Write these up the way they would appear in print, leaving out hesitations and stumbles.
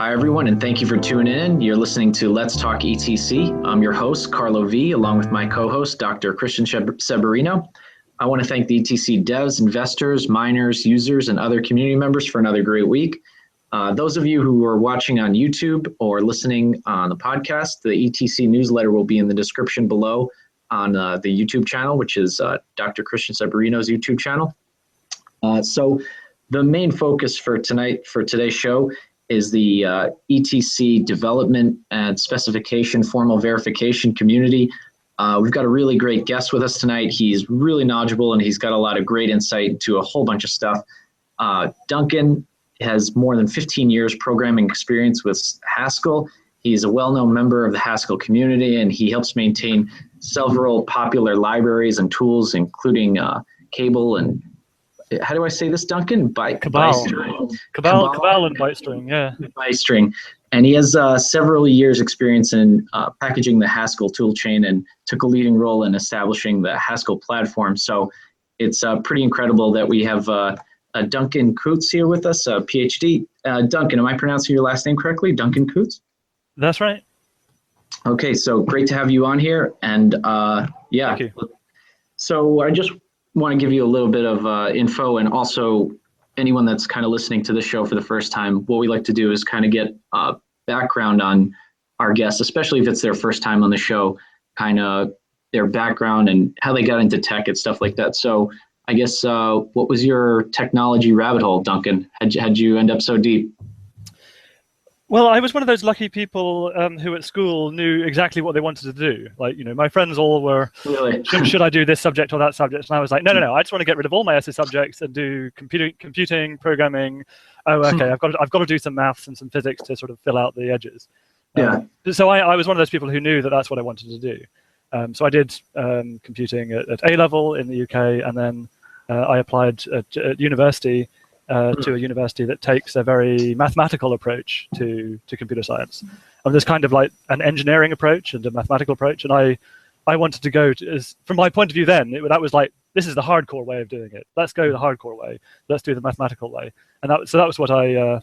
Hi, everyone, and thank you for tuning in. You're listening to Let's Talk ETC. I'm your host, Carlo V, along with my co-host, Dr. Christian Severino. I want to thank the ETC devs, investors, miners, users, and other community members for another great week. Those of you who are watching on YouTube or listening on the podcast, the ETC newsletter will be in the description below on the YouTube channel, which is Dr. Christian Severino's YouTube channel. So the main focus for today's show is the ETC development and specification formal verification community. We've got a really great guest with us tonight. He's really knowledgeable and he's got a lot of great insight into a whole bunch of stuff. Duncan has more than 15 years programming experience with Haskell. He's a well-known member of the Haskell community and he helps maintain several popular libraries and tools, including Cable and how do I say this, Duncan? Cabal and ByteString, yeah. ByteString. And he has several years experience in packaging the Haskell toolchain and took a leading role in establishing the Haskell platform. So it's pretty incredible that we have Duncan Coutts here with us, a PhD. Duncan, am I pronouncing your last name correctly? Duncan Coutts? That's right. Okay, so great to have you on here. And yeah, Thank you. So I just want to give you a little bit of info, and also anyone that's kind of listening to the show for the first time, what we like to do is kind of get background on our guests, especially if it's their first time on the show, kind of their background and how they got into tech and stuff like that. So I guess what was your technology rabbit hole, Duncan? How'd you end up so deep? Well, I was one of those lucky people who at school knew exactly what they wanted to do. Like, you know, my friends all were, really? should I do this subject or that subject? And I was like, no, I just want to get rid of all my essay subjects and do computing, programming. Oh, okay, I've got to do some maths and some physics to sort of fill out the edges. Yeah. So I was one of those people who knew that that's what I wanted to do. So I did computing at A-level in the UK, and then I applied at university to a university that takes a very mathematical approach to computer science. And there's kind of like an engineering approach and a mathematical approach. And I wanted to go to, from my point of view then, that was like, this is the hardcore way of doing it. Let's go the hardcore way. Let's do the mathematical way. And that was what I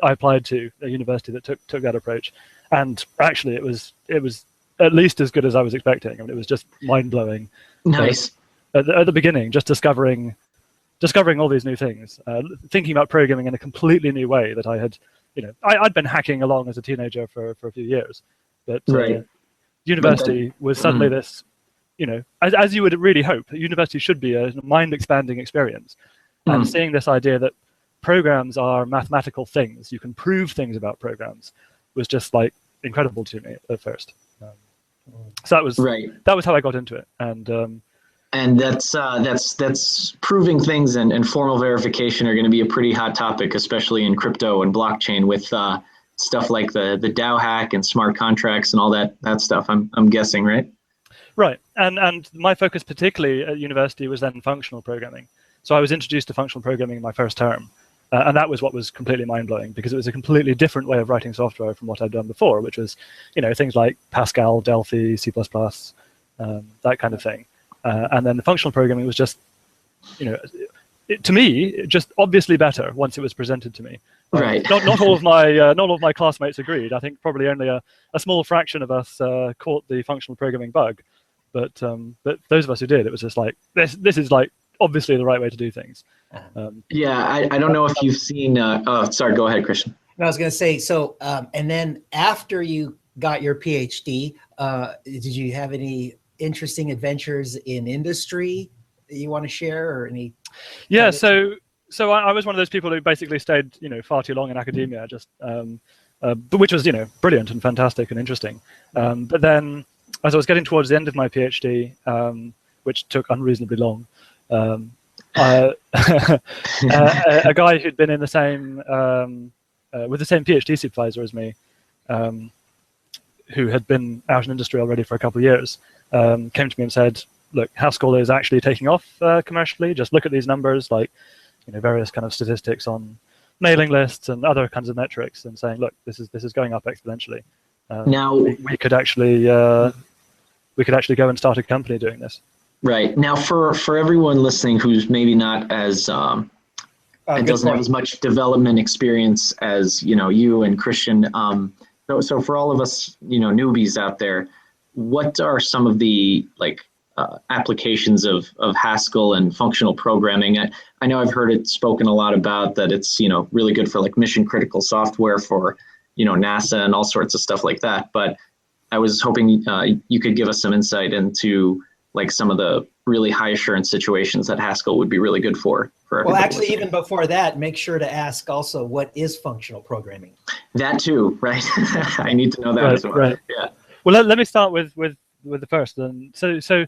applied to a university that took that approach. And actually it was at least as good as I was expecting. I mean, it was just mind-blowing. Nice. At the beginning, just discovering all these new things, thinking about programming in a completely new way that I had, I'd been hacking along as a teenager for a few years, but university was suddenly this, as you would really hope, university should be a mind-expanding experience. And seeing this idea that programs are mathematical things, you can prove things about programs, was just like incredible to me at first. So that was how I got into it. And that's proving things and formal verification are going to be a pretty hot topic, especially in crypto and blockchain with stuff like the DAO hack and smart contracts and all that stuff. I'm guessing, right? Right. And my focus particularly at university was then functional programming. So I was introduced to functional programming in my first term. And that was what was completely mind-blowing, because it was a completely different way of writing software from what I'd done before, which was, things like Haskell, Delphi, C++, that kind of thing. And then the functional programming was just, to me, just obviously better once it was presented to me. Right. Not all of my classmates agreed. I think probably only a small fraction of us caught the functional programming bug, but those of us who did, it was just like this is like obviously the right way to do things. I don't know if you've seen. Sorry, go ahead, Christian. I was going to say, so, and then after you got your PhD, did you have any interesting adventures in industry that you want to share, or any? Yeah, so I was one of those people who basically stayed, far too long in academia, just which was, brilliant and fantastic and interesting. But then, as I was getting towards the end of my PhD, which took unreasonably long, a guy who'd been in the same with the same PhD supervisor as me, who had been out in industry already for a couple of years, came to me and said, look, Haskell is actually taking off commercially. Just look at these numbers, like various kind of statistics on mailing lists and other kinds of metrics, and saying, look, this is going up exponentially. Now we could actually go and start a company doing this. Right. Now, for everyone listening who's maybe not as and doesn't have as much development experience as, you and Christian. So for all of us, newbies out there, what are some of the applications of Haskell and functional programming? I know I've heard it spoken a lot about that it's, really good for mission critical software for, NASA and all sorts of stuff like that. But I was hoping you could give us some insight into some of the really high assurance situations that Haskell would be really good for everybody. Well, actually, even before that, make sure to ask also, what is functional programming? That too, right? I need to know that as well. Right. Yeah. Well, let me start with the first. And so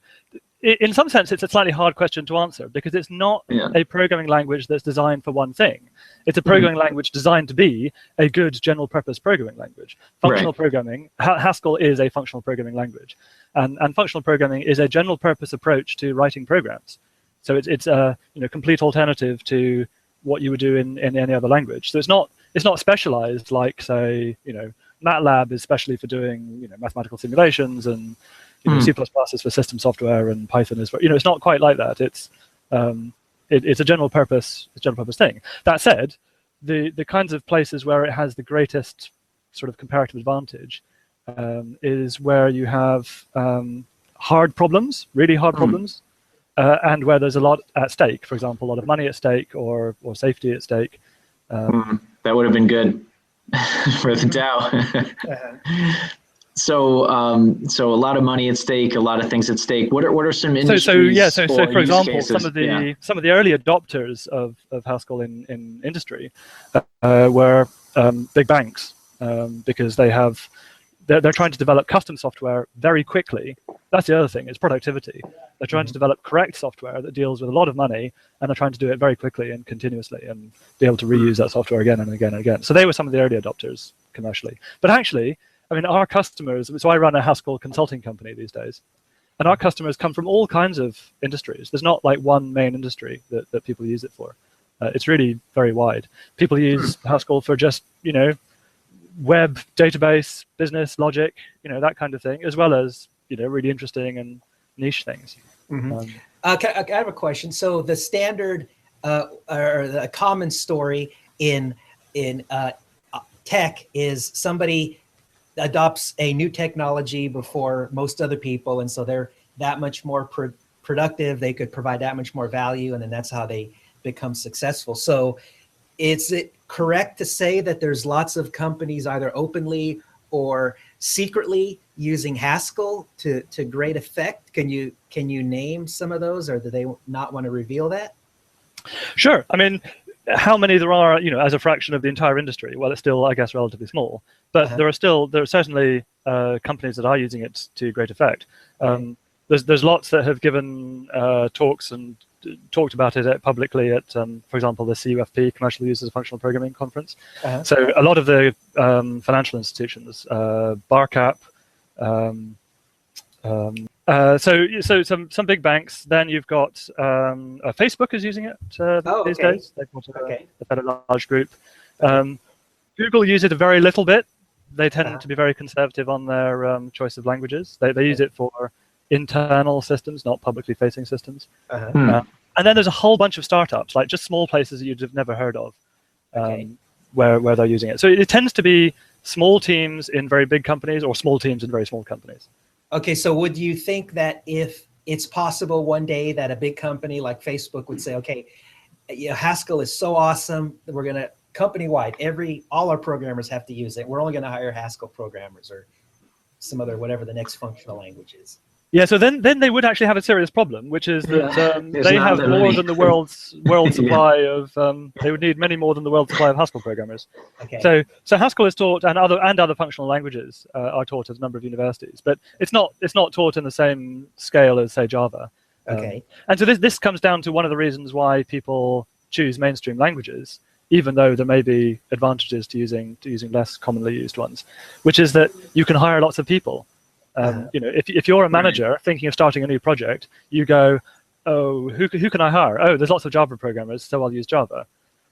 in some sense, it's a slightly hard question to answer because it's not a programming language that's designed for one thing. It's a programming language designed to be a good general purpose programming language. Functional programming, Haskell is a functional programming language. And functional programming is a general purpose approach to writing programs. So it's a complete alternative to what you would do in any other language. So it's not specialized like, say, MATLAB is specially for doing mathematical simulations, and C++ is for system software, and Python is for it's not quite like that. It's a general purpose thing. That said, the kinds of places where it has the greatest sort of comparative advantage is where you have hard problems, really hard problems, and where there's a lot at stake. For example, a lot of money at stake or safety at stake. That would have been good for the DAO. So a lot of money at stake, a lot of things at stake. What are some industries? So for example, some of the early adopters of Haskell in industry were big banks, because they're trying to develop custom software very quickly. That's the other thing, is productivity. They're trying to develop correct software that deals with a lot of money, and they're trying to do it very quickly and continuously and be able to reuse that software again and again and again. So they were some of the early adopters commercially. But actually, our customers, so I run a Haskell consulting company these days, and our customers come from all kinds of industries. There's not one main industry that people use it for. It's really very wide. People use Haskell for just, web, database, business, logic, that kind of thing, as well as, really interesting and niche things. I have a question. So the standard or the common story in tech is somebody adopts a new technology before most other people, and so they're that much more productive. They could provide that much more value, and then that's how they become successful. So is it correct to say that there's lots of companies either openly or secretly using Haskell to great effect? Can you name some of those, or do they not want to reveal that? Sure. How many there are, as a fraction of the entire industry? Well, it's still, I guess, relatively small. But there are certainly companies that are using it to great effect. There's lots that have given talks and talked about it publicly at, for example, the CUFP, Commercial Users of Functional Programming Conference. So a lot of the financial institutions, BarCap, so some big banks. Then you've got Facebook is using it these days. They've got a fairly large group. Google use it a very little bit. They tend to be very conservative on their choice of languages. They use it for internal systems, not publicly facing systems. And then there's a whole bunch of startups, like just small places that you'd have never heard of, where they're using it. So it tends to be small teams in very big companies or small teams in very small companies. Okay, so would you think that if it's possible one day that a big company like Facebook would say, okay, Haskell is so awesome that we're going to company-wide, all our programmers have to use it. We're only going to hire Haskell programmers or some other, whatever the next functional language is. Yeah, so then they would actually have a serious problem, which is that they have more than the world's supply of. They would need many more than the world's supply of Haskell programmers. So Haskell is taught, and other functional languages are taught at a number of universities, but it's not taught in the same scale as, say, Java. And so this comes down to one of the reasons why people choose mainstream languages, even though there may be advantages to using less commonly used ones, which is that you can hire lots of people. If you're a manager thinking of starting a new project, you go, oh, who can I hire? Oh, there's lots of Java programmers, so I'll use Java.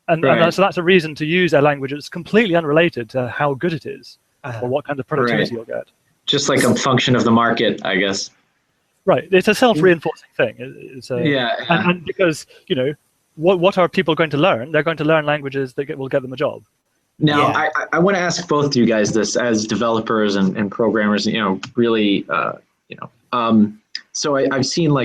And so that's a reason to use a language that's completely unrelated to how good it is or what kind of productivity you'll get. Just like a function of the market, I guess. Right. It's a self-reinforcing thing. And because, what are people going to learn? They're going to learn languages that will get them a job. Now, Yeah. I want to ask both of you guys this as developers and programmers, really, so I've seen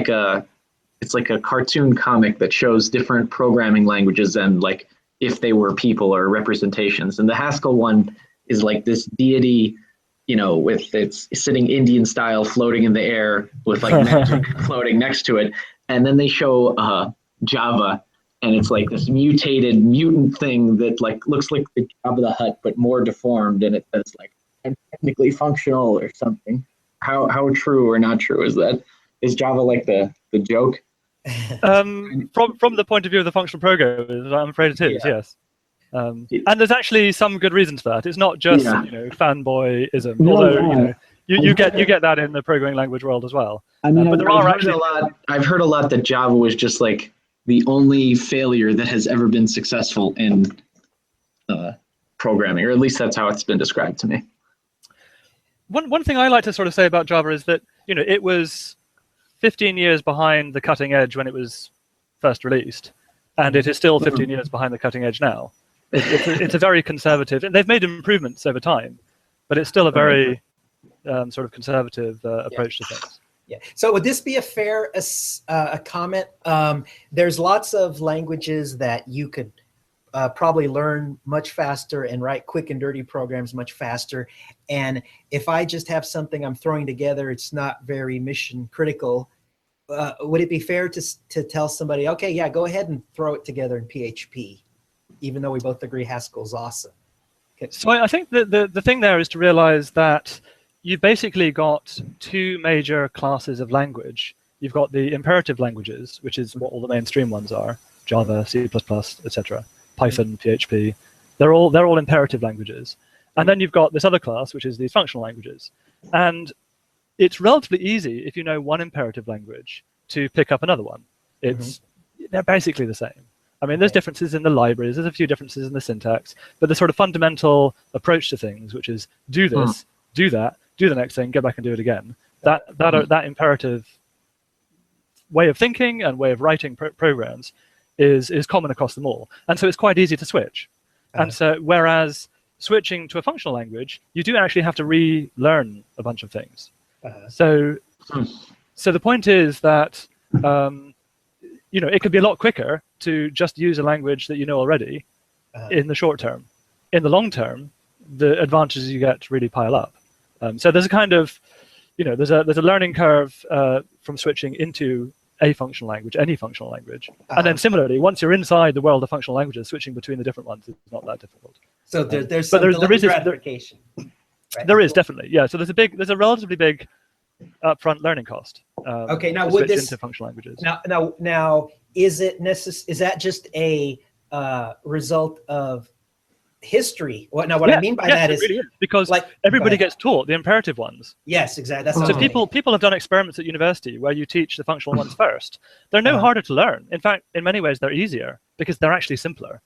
it's like a cartoon comic that shows different programming languages and like if they were people or representations. And the Haskell one is like this deity, with its sitting Indian style floating in the air with like magic floating next to it. And then they show Java, and it's like this mutated mutant thing that like looks like the Java the Hutt, but more deformed. And it says like, I'm technically functional or something. How true or not true is that? Is Java like the joke? From the point of view of the functional programmers, I'm afraid it is, yes. And there's actually some good reasons for that. It's not just fanboyism, although you get that in the programming language world as well. I mean, but there are actually I've heard a lot that Java was just like the only failure that has ever been successful in programming, or at least that's how it's been described to me. One thing I like to sort of say about Java is that it was 15 years behind the cutting edge when it was first released, and it is still 15 years behind the cutting edge now. It's a very conservative, and they've made improvements over time, but it's still a very sort of conservative approach to things. Yeah. So would this be a fair comment? There's lots of languages that you could probably learn much faster and write quick and dirty programs much faster. And if I just have something I'm throwing together, it's not very mission critical. Would it be fair to tell somebody, okay, yeah, go ahead and throw it together in PHP, even though we both agree Haskell's awesome? Okay. So I think the thing there is to realize that you've basically got two major classes of language. You've got the imperative languages, which is what all the mainstream ones are, Java, C++, etc., Python, PHP. They're all imperative languages. And then you've got this other class, which is these functional languages. And it's relatively easy, if you know one imperative language, to pick up another one. They're basically the same. I mean, there's differences in the libraries, there's a few differences in the syntax, but the sort of fundamental approach to things, which is do this, do that, do the next thing, go back and do it again. That imperative way of thinking and way of writing programs is common across them all. And so it's quite easy to switch. And so whereas switching to a functional language, you do actually have to relearn a bunch of things. So the point is that it could be a lot quicker to just use a language that you know already in the short term. In the long term, the advantages you get really pile up. So there's a kind of, there's a learning curve from switching into a functional language, any functional language. And then similarly, once you're inside the world of functional languages, switching between the different ones is not that difficult. So there's some gratification. Right? There is definitely, yeah. So there's a relatively big upfront learning cost. Okay, now to would switch this into functional languages. Now is it is that just a result of history? What I mean by that is, really is, because like everybody gets taught the imperative ones. Yes, exactly. That's So people have done experiments at university where you teach the functional ones first. They're no harder to learn. In fact, in many ways, they're easier because they're actually simpler.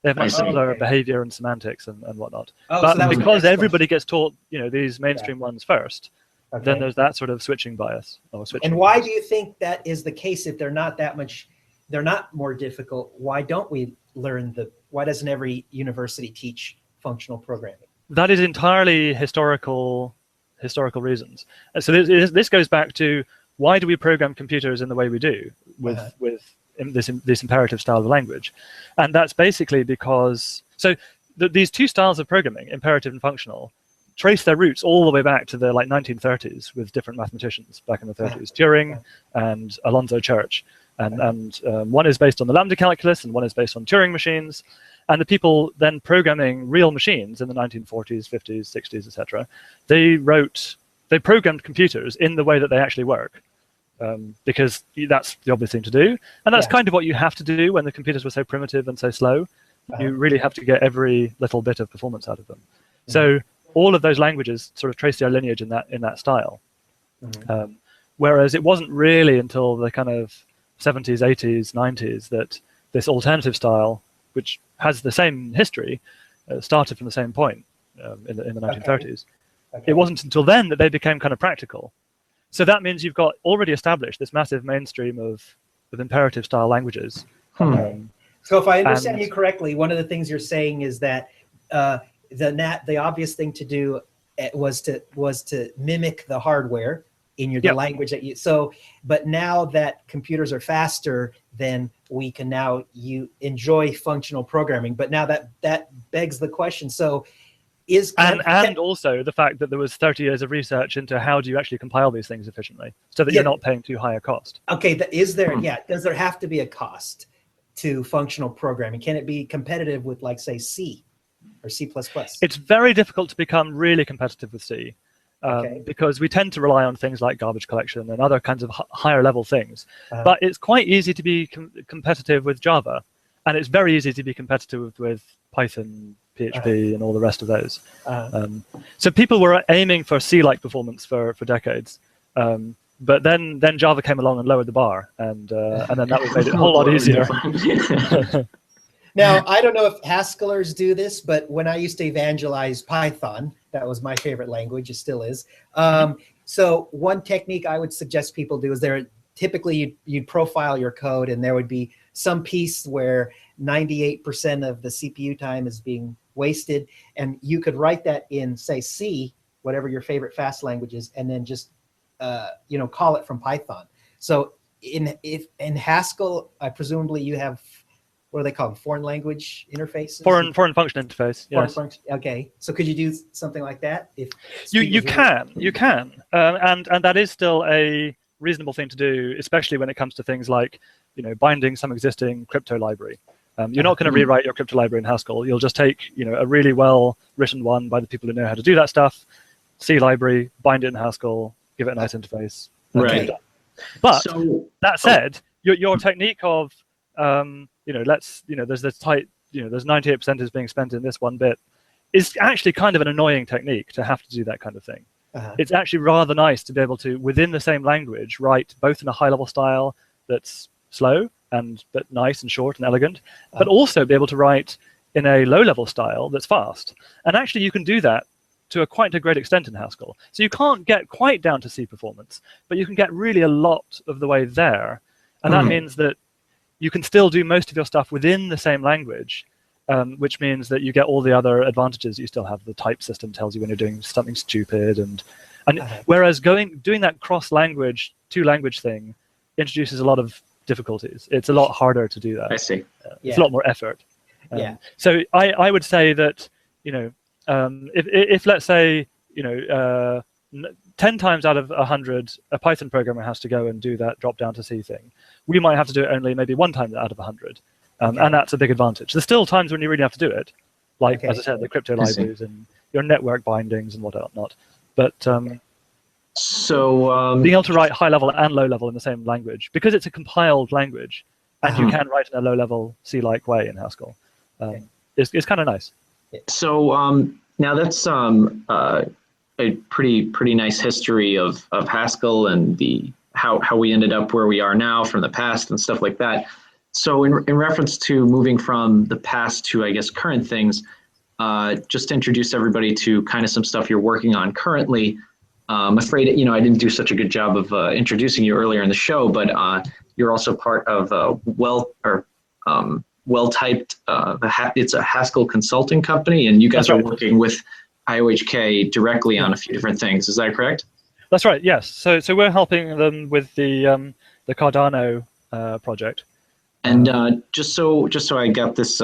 They have much simpler behavior and semantics and whatnot. But so because everybody gets taught, these mainstream ones first, then there's that sort of switching bias. And why do you think that is the case? If they're not more difficult, why don't we learn why doesn't every university teach functional programming? That is entirely historical reasons. And so this goes back to, why do we program computers in the way we do with this imperative style of language? And that's basically because these two styles of programming, imperative and functional, trace their roots all the way back to the 1930s with different mathematicians back in the 30s, Turing and Alonzo Church. And one is based on the lambda calculus and one is based on Turing machines. And the people then programming real machines in the 1940s, 50s, 60s, etc., they programmed computers in the way that they actually work, because that's the obvious thing to do. And that's kind of what you have to do when the computers were so primitive and so slow. You really have to get every little bit of performance out of them. So all of those languages sort of trace their lineage in that style. Whereas it wasn't really until the kind of 70s, 80s, 90s that this alternative style, which has the same history, started from the same point in the 1930s. It wasn't until then that they became kind of practical. So that means you've got already established this massive mainstream of imperative style languages So if I understand you correctly, one of the things you're saying is that the obvious thing to do was to mimic the hardware in the language that but now that computers are faster, then we can now enjoy functional programming. But now that begs the question. So and also the fact that there was 30 years of research into how do you actually compile these things efficiently so that you're not paying too high a cost. Okay, does there have to be a cost to functional programming? Can it be competitive with, like, say, C or C++? It's very difficult to become really competitive with C because we tend to rely on things like garbage collection and other kinds of higher level things. But it's quite easy to be competitive with Java, and it's very easy to be competitive with Python, PHP, and all the rest of those. So people were aiming for C-like performance for decades. But then Java came along and lowered the bar, and then that made it a whole lot easier. Now, I don't know if Haskellers do this, but when I used to evangelize Python, that was my favorite language. It still is. So one technique I would suggest people do is typically you'd profile your code, and there would be some piece where 98% of the CPU time is being wasted, and you could write that in, say, C, whatever your favorite fast language is, and then just call it from Python. So in Haskell, presumably you have, what do they call them, foreign language interfaces? Foreign function interface. Yes. Okay. So could you do something like that? If you can, and that is still a reasonable thing to do, especially when it comes to things like binding some existing crypto library. You're not going to rewrite your crypto library in Haskell. You'll just take a really well written one by the people who know how to do that stuff, C library, bind it in Haskell, give it a nice interface. Right. But that said, your technique of there's this tight, there's 98% is being spent in this one bit, is actually kind of an annoying technique to have to do that kind of thing. It's actually rather nice to be able to, within the same language, write both in a high-level style that's slow but nice and short and elegant, but also be able to write in a low-level style that's fast. And actually, you can do that to quite a great extent in Haskell. So you can't get quite down to C performance, but you can get really a lot of the way there. And that means that you can still do most of your stuff within the same language, which means that you get all the other advantages. You still have the type system tells you when you're doing something stupid, and whereas doing that cross-language, two-language thing introduces a lot of difficulties. It's a lot harder to do that. I see. It's a lot more effort. So I would say that if let's say 10 times out of 100 a Python programmer has to go and do that drop down to C thing, we might have to do it only maybe 1 time out of 100, and that's a big advantage. There's still times when you really have to do it, like as I said, the crypto libraries and your network bindings and whatnot. But being able to write high level and low level in the same language, because it's a compiled language, and you can write in a low level C-like way in Haskell, is kind of nice. So now that's a pretty nice history of Haskell and how we ended up where we are now from the past and stuff like that. So in reference to moving from the past to, I guess, current things, just to introduce everybody to kind of some stuff you're working on currently. I'm afraid, I didn't do such a good job of introducing you earlier in the show, but you're also part of Well-Typed. It's a Haskell consulting company, and you guys are working with IOHK directly on a few different things. Is that correct? That's right. Yes. So we're helping them with the Cardano project. And just so I got this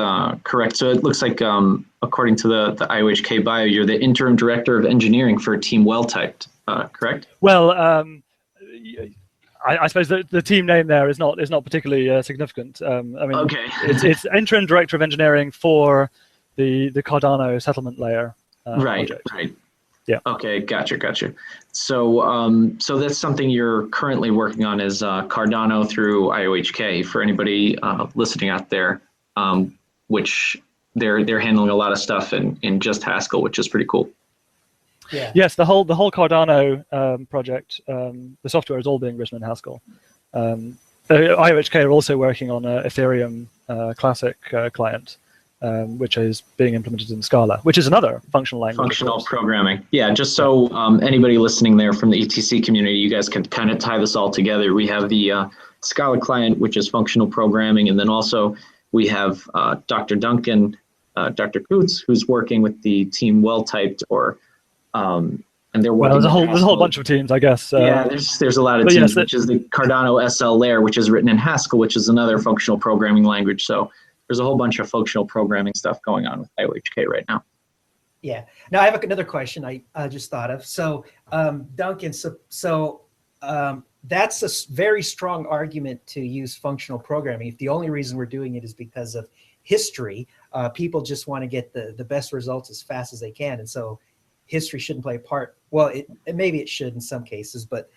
correct, so it looks like according to the IOHK bio, you're the interim director of engineering for Team Well-Typed, correct? Well, I suppose the team name there is not particularly significant. It's interim director of engineering for the Cardano settlement layer project. Right. Yeah. Okay, gotcha. So that's something you're currently working on, is Cardano through IOHK. For anybody listening out there, which they're handling a lot of stuff in just Haskell, which is pretty cool. Yeah. Yes, the whole Cardano project, the software is all being written in Haskell. IOHK are also working on a Ethereum Classic client, which is being implemented in Scala, which is another functional language. Functional programming. Yeah, just so anybody listening there from the ETC community, you guys can kind of tie this all together. We have the Scala client, which is functional programming. And then also we have Dr. Duncan, Dr. Coutts, who's working with the team well-typed, or and they're working. Well, there's a whole bunch of teams, I guess. Yeah, there's a lot of teams, yes, which is the Cardano SL layer, which is written in Haskell, which is another functional programming language. So there's a whole bunch of functional programming stuff going on with IOHK right now. Yeah. Now I have another question I just thought of. So Duncan, that's a very strong argument to use functional programming. If the only reason we're doing it is because of history, people just want to get the best results as fast as they can. And so history shouldn't play a part. Well, maybe it should in some cases, but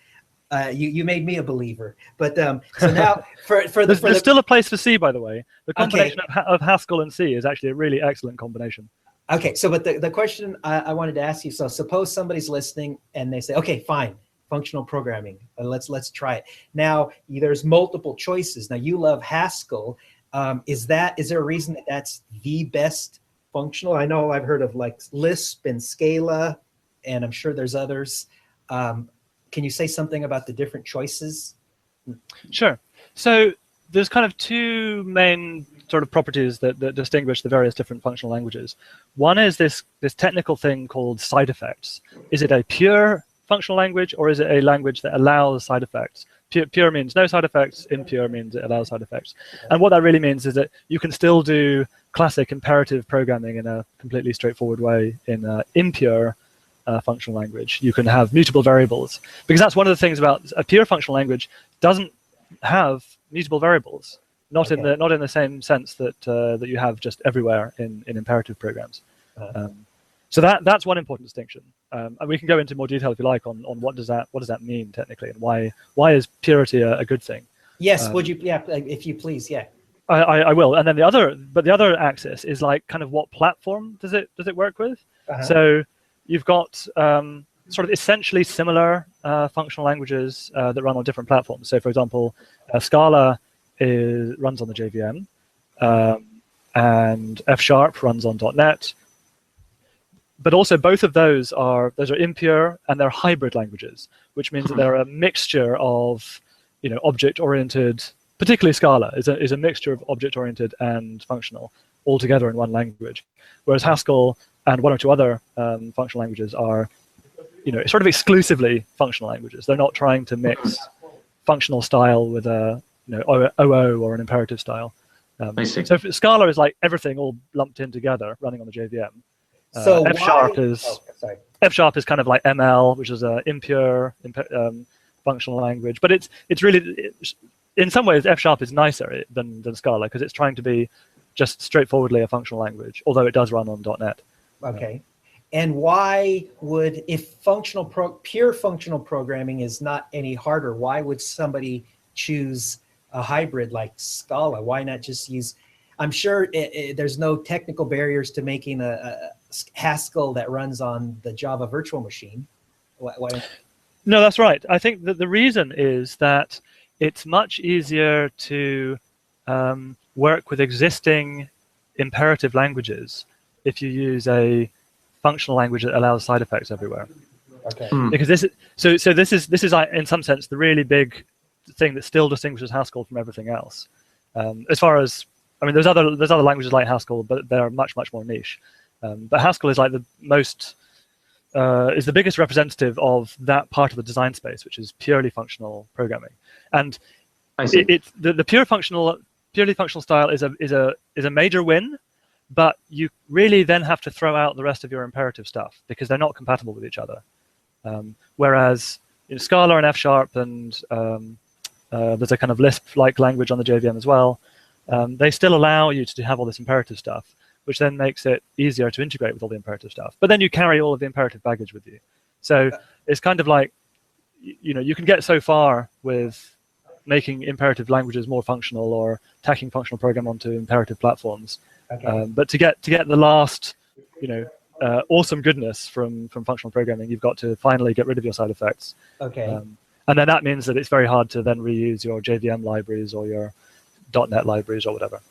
you made me a believer. But so now there's still a place for C, by the way. The combination of Haskell and C is actually a really excellent combination. Okay, so but the question I wanted to ask you, so suppose somebody's listening and they say, okay, fine, functional programming, let's try it. Now, there's multiple choices. Now, you love Haskell. Is there a reason that that's the best functional? I know I've heard of like Lisp and Scala, and I'm sure there's others. Can you say something about the different choices? Sure. So there's kind of two main sort of properties that distinguish the various different functional languages. One is this technical thing called side effects. Is it a pure functional language, or is it a language that allows side effects? Pure means no side effects, impure means it allows side effects. And what that really means is that you can still do classic imperative programming in a completely straightforward way in an impure functional language. You can have mutable variables, because that's one of the things about a pure functional language doesn't have mutable variables. Not in the same sense that that you have just everywhere in imperative programs. So that's one important distinction, and we can go into more detail if you like on what does that mean technically, and why is purity a good thing. Yes, would you? Yeah, if you please. Yeah. I will, and then the other axis is like kind of what platform does it work with? So you've got sort of essentially similar functional languages that run on different platforms. So for example, Scala runs on the JVM, and F# runs on .NET. But also both of those are impure, and they're hybrid languages, which means that they're a mixture of, object-oriented. Particularly Scala is a mixture of object-oriented and functional all together in one language, whereas Haskell and one or two other functional languages are, sort of exclusively functional languages. They're not trying to mix functional style with a OO or an imperative style. So Scala is like everything all lumped in together, running on the JVM. So F# is kind of like ML, which is a impure functional language. But it's really, in some ways, F# is nicer than Scala, because it's trying to be just straightforwardly a functional language, although it does run on .NET. Okay. And why would, if pure functional programming is not any harder, why would somebody choose a hybrid like Scala? Why not just use, I'm sure there's no technical barriers to making a Haskell that runs on the Java virtual machine. Why? No, that's right. I think that the reason is that it's much easier to work with existing imperative languages if you use a functional language that allows side effects everywhere. Okay. Because this is in some sense the really big thing that still distinguishes Haskell from everything else. As far as, I mean, there's other languages like Haskell, but they're much more niche. But Haskell is like the most is the biggest representative of that part of the design space, which is purely functional programming. And the purely functional style is a major win, but you really then have to throw out the rest of your imperative stuff because they're not compatible with each other. Whereas in Scala and F# and there's a kind of Lisp-like language on the JVM as well, they still allow you to have all this imperative stuff, which then makes it easier to integrate with all the imperative stuff. But then you carry all of the imperative baggage with you. So it's kind of like, you can get so far with making imperative languages more functional or tacking functional program onto imperative platforms. Okay. But to get the last, awesome goodness from functional programming, you've got to finally get rid of your side effects. Okay. And then that means that it's very hard to then reuse your JVM libraries or your .NET libraries or whatever.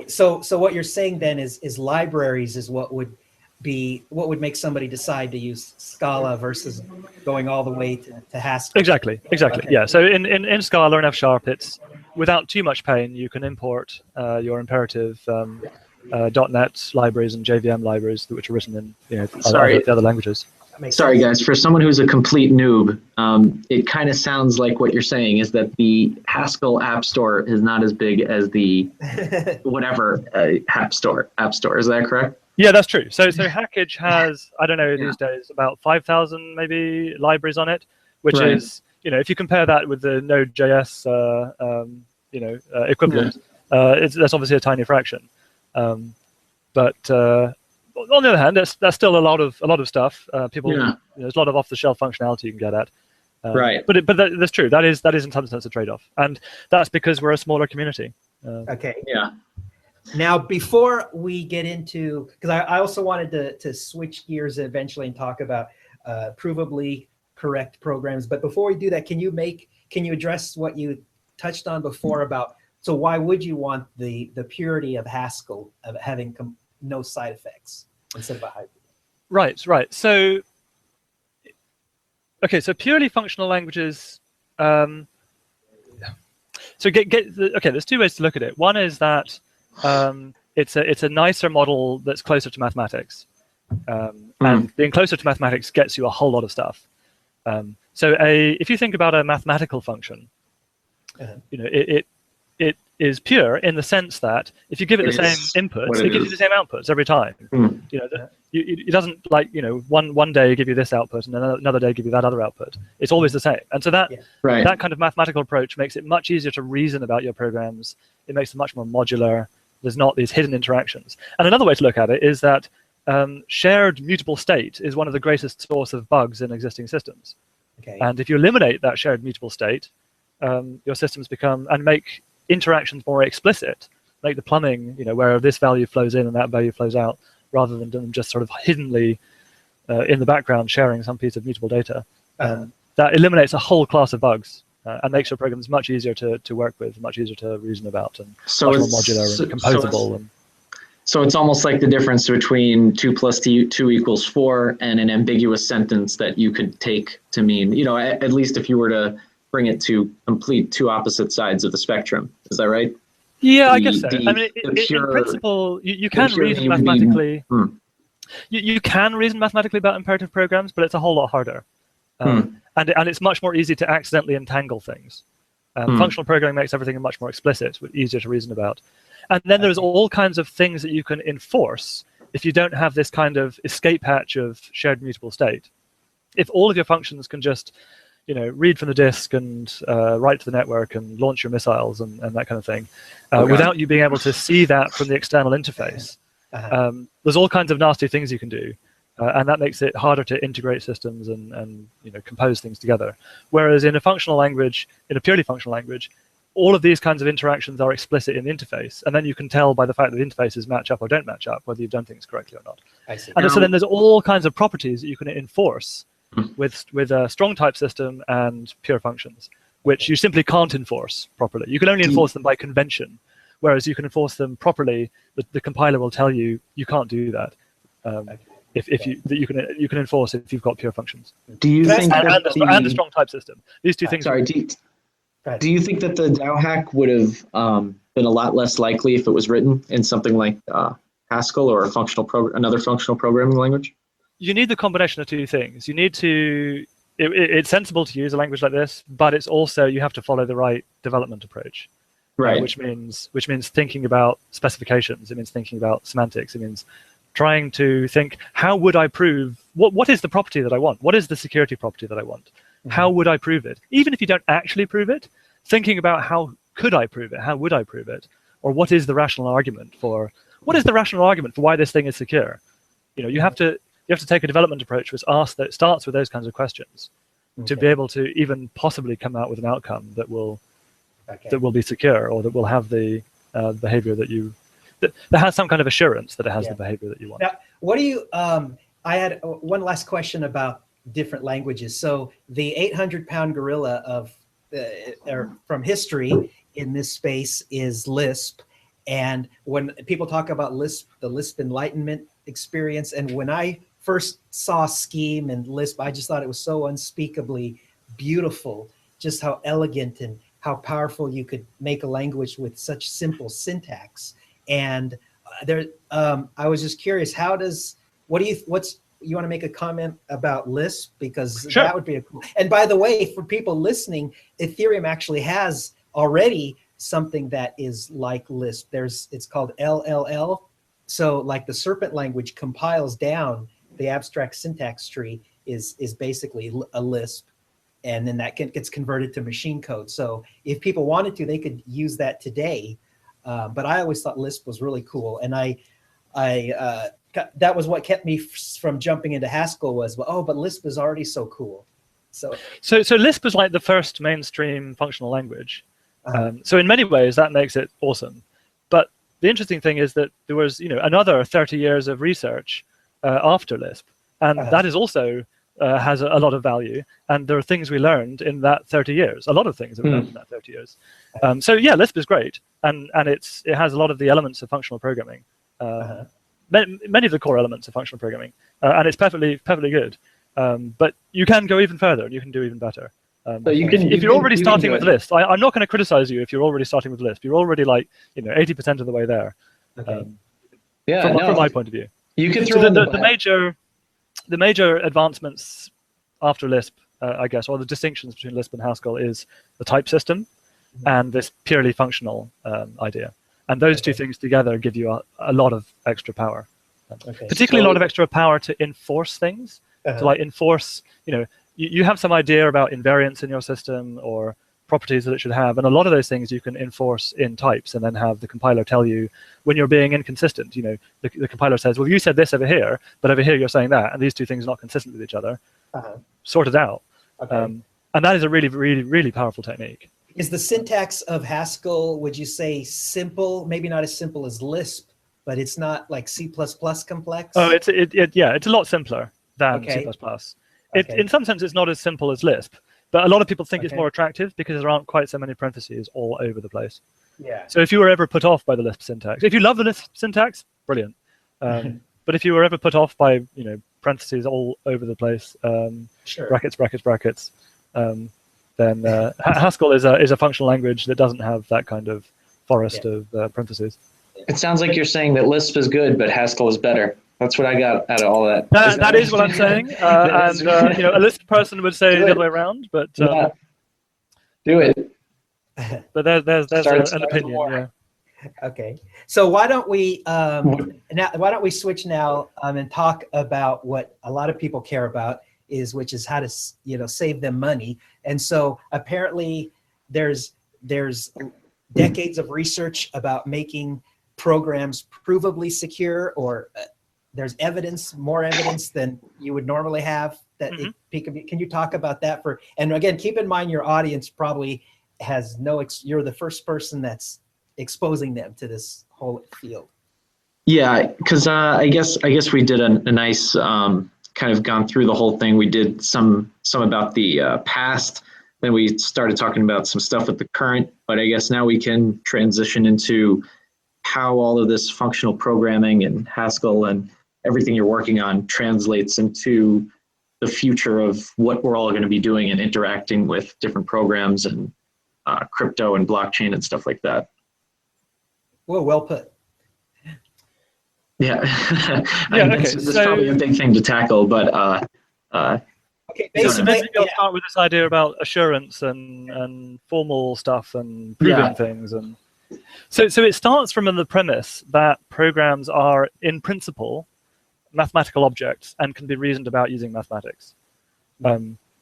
So what you're saying then is libraries is what would make somebody decide to use Scala versus going all the way to Haskell. Exactly. Okay. Yeah. So in Scala and F#, it's without too much pain, you can import your imperative .NET libraries and JVM libraries which are written in the other languages. Sorry, guys. For someone who's a complete noob, it kind of sounds like what you're saying is that the Haskell App Store is not as big as the whatever App Store. Is that correct? Yeah, that's true. So Hackage has, I don't know, these days about 5,000 maybe libraries on it, which is, if you compare that with the Node.js, equivalent, that's obviously a tiny fraction. But on the other hand, that's still a lot of stuff. There's a lot of off-the-shelf functionality you can get at. But that's true. That is in some sense a trade-off, and that's because we're a smaller community. Okay. Yeah. Now, before we get into, because I also wanted to switch gears eventually and talk about provably correct programs. But before we do that, can you address what you touched on before about, so why would you want the purity of Haskell of having no side effects instead of a hybrid? Right. So, okay, so purely functional languages. Okay, there's two ways to look at it. One is that it's a nicer model that's closer to mathematics, and being closer to mathematics gets you a whole lot of stuff. If you think about a mathematical function, it is pure in the sense that if you give it the same inputs, it gives you the same outputs every time. It doesn't one day give you this output and another day give you that other output. It's always the same. And so that kind of mathematical approach makes it much easier to reason about your programs. It makes them much more modular. There's not these hidden interactions. And another way to look at it is that shared mutable state is one of the greatest source of bugs in existing systems. Okay. And if you eliminate that shared mutable state, your systems make interactions more explicit, make the plumbing, where this value flows in and that value flows out, rather than them just sort of hiddenly in the background sharing some piece of mutable data. That eliminates a whole class of bugs and makes your programs much easier to work with, much easier to reason about, and much more modular and composable. So it's almost like the difference between 2 + 2 = 4 and an ambiguous sentence that you could take to mean, at least if you were to bring it to complete two opposite sides of the spectrum. Is that right? Yeah, I guess so. I mean, in principle, you can reason mathematically. You can reason mathematically about imperative programs, but it's a whole lot harder. And it's much more easy to accidentally entangle things. Functional programming makes everything much more explicit, easier to reason about. And then there's all kinds of things that you can enforce if you don't have this kind of escape hatch of shared mutable state. If all of your functions can just read from the disk and write to the network and launch your missiles and that kind of thing, without you being able to see that from the external interface, there's all kinds of nasty things you can do. And that makes it harder to integrate systems and compose things together. Whereas in a functional language, in a purely functional language, all of these kinds of interactions are explicit in the interface, and then you can tell by the fact that the interfaces match up or don't match up whether you've done things correctly or not. I see. And so then there's all kinds of properties that you can enforce with a strong type system and pure functions, which you simply can't enforce properly. You can only enforce them by convention, whereas you can enforce them properly. The compiler will tell you can't do that. You can enforce it if you've got pure functions. Do you think and a strong type system? These two things. Sorry. Do you think that the DAO hack would have been a lot less likely if it was written in something like Haskell or another functional programming language? You need the combination of two things. You need to. It's sensible to use a language like this, but it's also you have to follow the right development approach. Right. Which means thinking about specifications. It means thinking about semantics. It means trying to think, how would I prove, what is the property that I want? What is the security property that I want? How would I prove it? Even if you don't actually prove it, thinking about how could I prove it? How would I prove it? Or what is the rational argument for why this thing is secure? You have to take a development approach which starts with those kinds of questions to be able to even possibly come out with an outcome that will be secure, or that will have the behavior that has some kind of assurance that it has the behavior that you want. Now, what do you? I had one last question about different languages. So the 800-pound gorilla from history in this space is Lisp, and when people talk about Lisp, the Lisp Enlightenment experience, and when I first saw Scheme and Lisp, I just thought it was so unspeakably beautiful, just how elegant and how powerful you could make a language with such simple syntax. And I was just curious, you want to make a comment about Lisp? Because Sure. That would be a cool. And by the way, for people listening, Ethereum actually has already something that is like Lisp. It's called LLL. So like the Serpent language compiles down the abstract syntax tree is basically a Lisp, and then that gets converted to machine code. So if people wanted to, they could use that today. But I always thought Lisp was really cool, and that was what kept me from jumping into Haskell but Lisp is already so cool. So Lisp is like the first mainstream functional language. So in many ways, that makes it awesome. But the interesting thing is that there was, another 30 years of research after Lisp, and that is also has a lot of value. And there are things we learned in that 30 years. A lot of things that we learned in that 30 years. So yeah, Lisp is great, and it has a lot of the elements of functional programming. Many of the core elements of functional programming, and it's perfectly good. But you can go even further, and you can do even better. So if you're already starting with Lisp, I'm not going to criticize you if you're already starting with Lisp. You're already 80% of the way there. Okay. From my point of view. You can throw the major advancements after Lisp, I guess, or the distinctions between Lisp and Haskell is the type system and this purely functional idea. And those two things together give you a lot of extra power, particularly a lot of extra power to enforce things. To enforce, you have some idea about invariance in your system or properties that it should have, and a lot of those things you can enforce in types and then have the compiler tell you when you're being inconsistent. The compiler says, well, you said this over here, but over here you're saying that, and these two things are not consistent with each other. Sort it out. And that is a really, really, really powerful technique. Is the syntax of Haskell, would you say, simple? Maybe not as simple as Lisp, but it's not like C++ complex? Oh, it's a lot simpler than C++. In some sense, it's not as simple as Lisp, but a lot of people think it's more attractive because there aren't quite so many parentheses all over the place. Yeah. So if you were ever put off by the Lisp syntax, if you love the Lisp syntax, brilliant. But if you were ever put off by parentheses all over the place, brackets, then Haskell is a functional language that doesn't have that kind of forest of parentheses. It sounds like you're saying that Lisp is good, but Haskell is better. That's what I got out of all that. That is what I'm saying. A Lisp person would say the other way around, but do it. But there's an opinion. Yeah. Okay. So why don't we switch now and talk about what a lot of people care about, which is how to save them money. And so apparently there's decades of research about making programs provably secure, or there's more evidence than you would normally have. Can you talk about that and again, keep in mind your audience probably has you're the first person that's exposing them to this whole field. Yeah, because I guess we did a nice kind of gone through the whole thing. We did some about the past, then we started talking about some stuff with the current, but I guess now we can transition into how all of this functional programming and Haskell and everything you're working on translates into the future of what we're all going to be doing and interacting with different programs and crypto and blockchain and stuff like that. Well put. Yeah, it's probably a big thing to tackle, but basically, I'll start with this idea about assurance and formal stuff and proving things, and so it starts from the premise that programs are in principle mathematical objects and can be reasoned about using mathematics,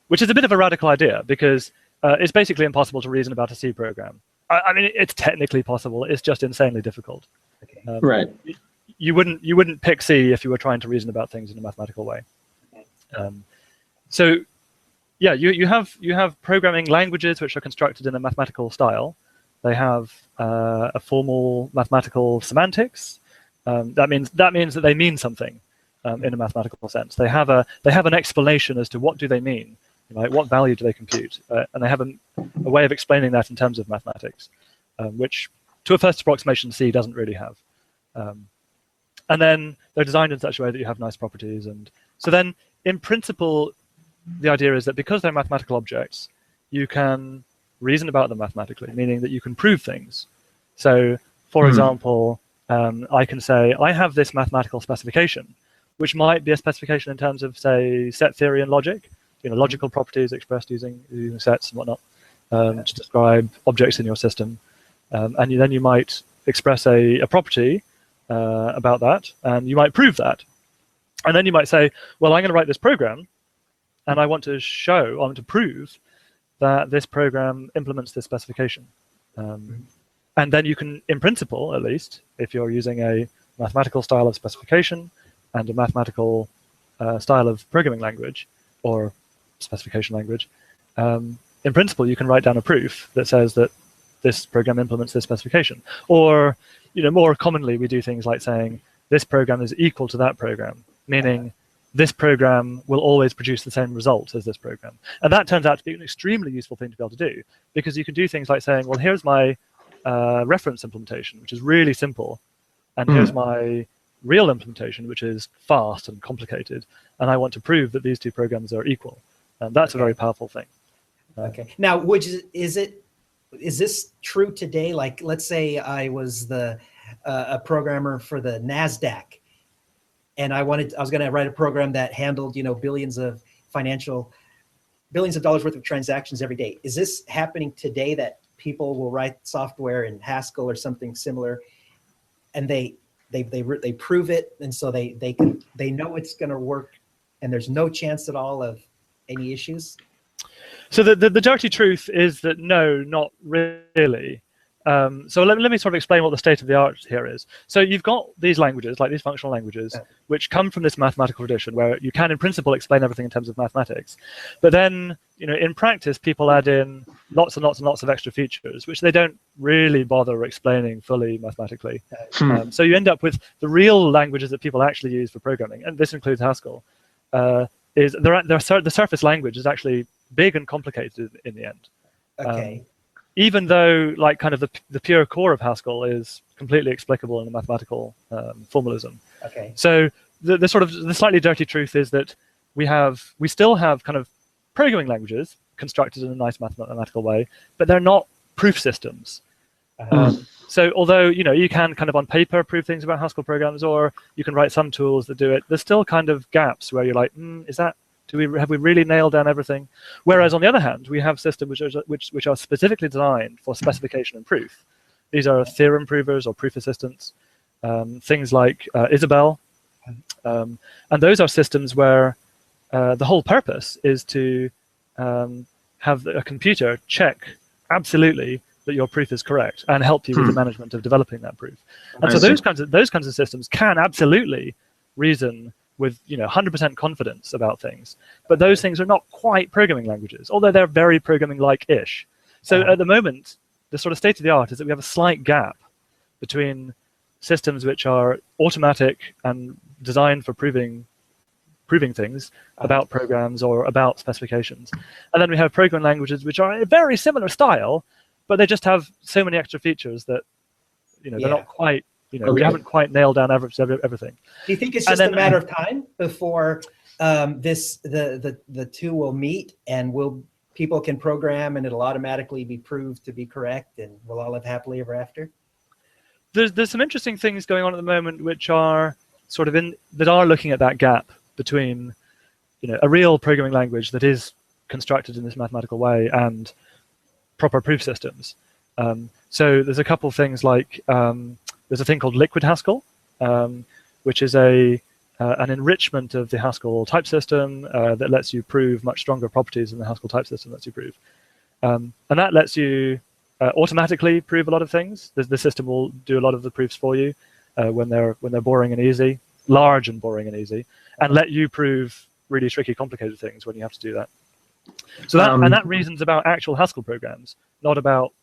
which is a bit of a radical idea because it's basically impossible to reason about a C program. I mean, it's technically possible. It's just insanely difficult. Right. You wouldn't pick C if you were trying to reason about things in a mathematical way. So, yeah, you have programming languages which are constructed in a mathematical style. They have a formal mathematical semantics. That means that they mean something in a mathematical sense. They have an explanation as to what do they mean, like what value do they compute, and they have a way of explaining that in terms of mathematics, which to a first approximation C doesn't really have. And then they're designed in such a way that you have nice properties. And so then, in principle, the idea is that because they're mathematical objects, you can reason about them mathematically, meaning that you can prove things. So, for example, I can say, I have this mathematical specification, which might be a specification in terms of, say, set theory and logic, logical properties expressed using sets and whatnot, to describe objects in your system. And then you might express a property about that, and you might prove that. And then you might say, well, I'm going to write this program, and I want to prove that this program implements this specification. And then you can, in principle, at least, if you're using a mathematical style of specification and a mathematical style of programming language or specification language, in principle, you can write down a proof that says that this program implements this specification. Or, more commonly, we do things like saying this program is equal to that program, meaning this program will always produce the same result as this program. And that turns out to be an extremely useful thing to be able to do, because you can do things like saying, well, here's my reference implementation, which is really simple, and here's my real implementation, which is fast and complicated, and I want to prove that these two programs are equal. And that's a very powerful thing. Okay. Now, is this true today? Like, let's say I was a programmer for the NASDAQ, and I was going to write a program that handled, billions of dollars worth of transactions every day. Is this happening today, that people will write software in Haskell or something similar, and they prove it, and so they know it's going to work, and there's no chance at all of any issues? So the dirty truth is that no, not really. So let me sort of explain what the state of the art here is. So you've got these languages, like these functional languages, which come from this mathematical tradition where you can, in principle, explain everything in terms of mathematics. But then, in practice, people add in lots and lots and lots of extra features, which they don't really bother explaining fully mathematically. So you end up with the real languages that people actually use for programming, and this includes Haskell. The surface language is actually big and complicated in the end. Okay. Even though, like, kind of the pure core of Haskell is completely explicable in the mathematical formalism. Okay. So the slightly dirty truth is that we still have kind of programming languages constructed in a nice mathematical way, but they're not proof systems. So although you can kind of on paper prove things about Haskell programs, or you can write some tools that do it, there's still kind of gaps where you're like, have we really nailed down everything? Whereas on the other hand, we have systems which are specifically designed for specification and proof. These are theorem provers or proof assistants, things like Isabelle, and those are systems where the whole purpose is to have a computer check absolutely that your proof is correct and help you with the management of developing that proof. And so those kinds of systems can absolutely reason with 100% confidence about things, but those things are not quite programming languages, although they're very programming-like-ish. So at the moment, the sort of state of the art is that we have a slight gap between systems which are automatic and designed for proving things about programs or about specifications, and then we have programming languages which are a very similar style, but they just have so many extra features that they're not quite. We haven't quite nailed down everything. Do you think it's just a matter of time before the two will meet, and people can program and it'll automatically be proved to be correct, and we'll all live happily ever after? There's some interesting things going on at the moment which are that are looking at that gap between a real programming language that is constructed in this mathematical way and proper proof systems. So there's a couple of things like there's a thing called liquid Haskell, which is an enrichment of the Haskell type system that lets you prove much stronger properties than the Haskell type system lets you prove. And that lets you automatically prove a lot of things. The system will do a lot of the proofs for you when they're boring and easy, large and boring and easy, and let you prove really tricky, complicated things when you have to do that. So that reasons about actual Haskell programs, not about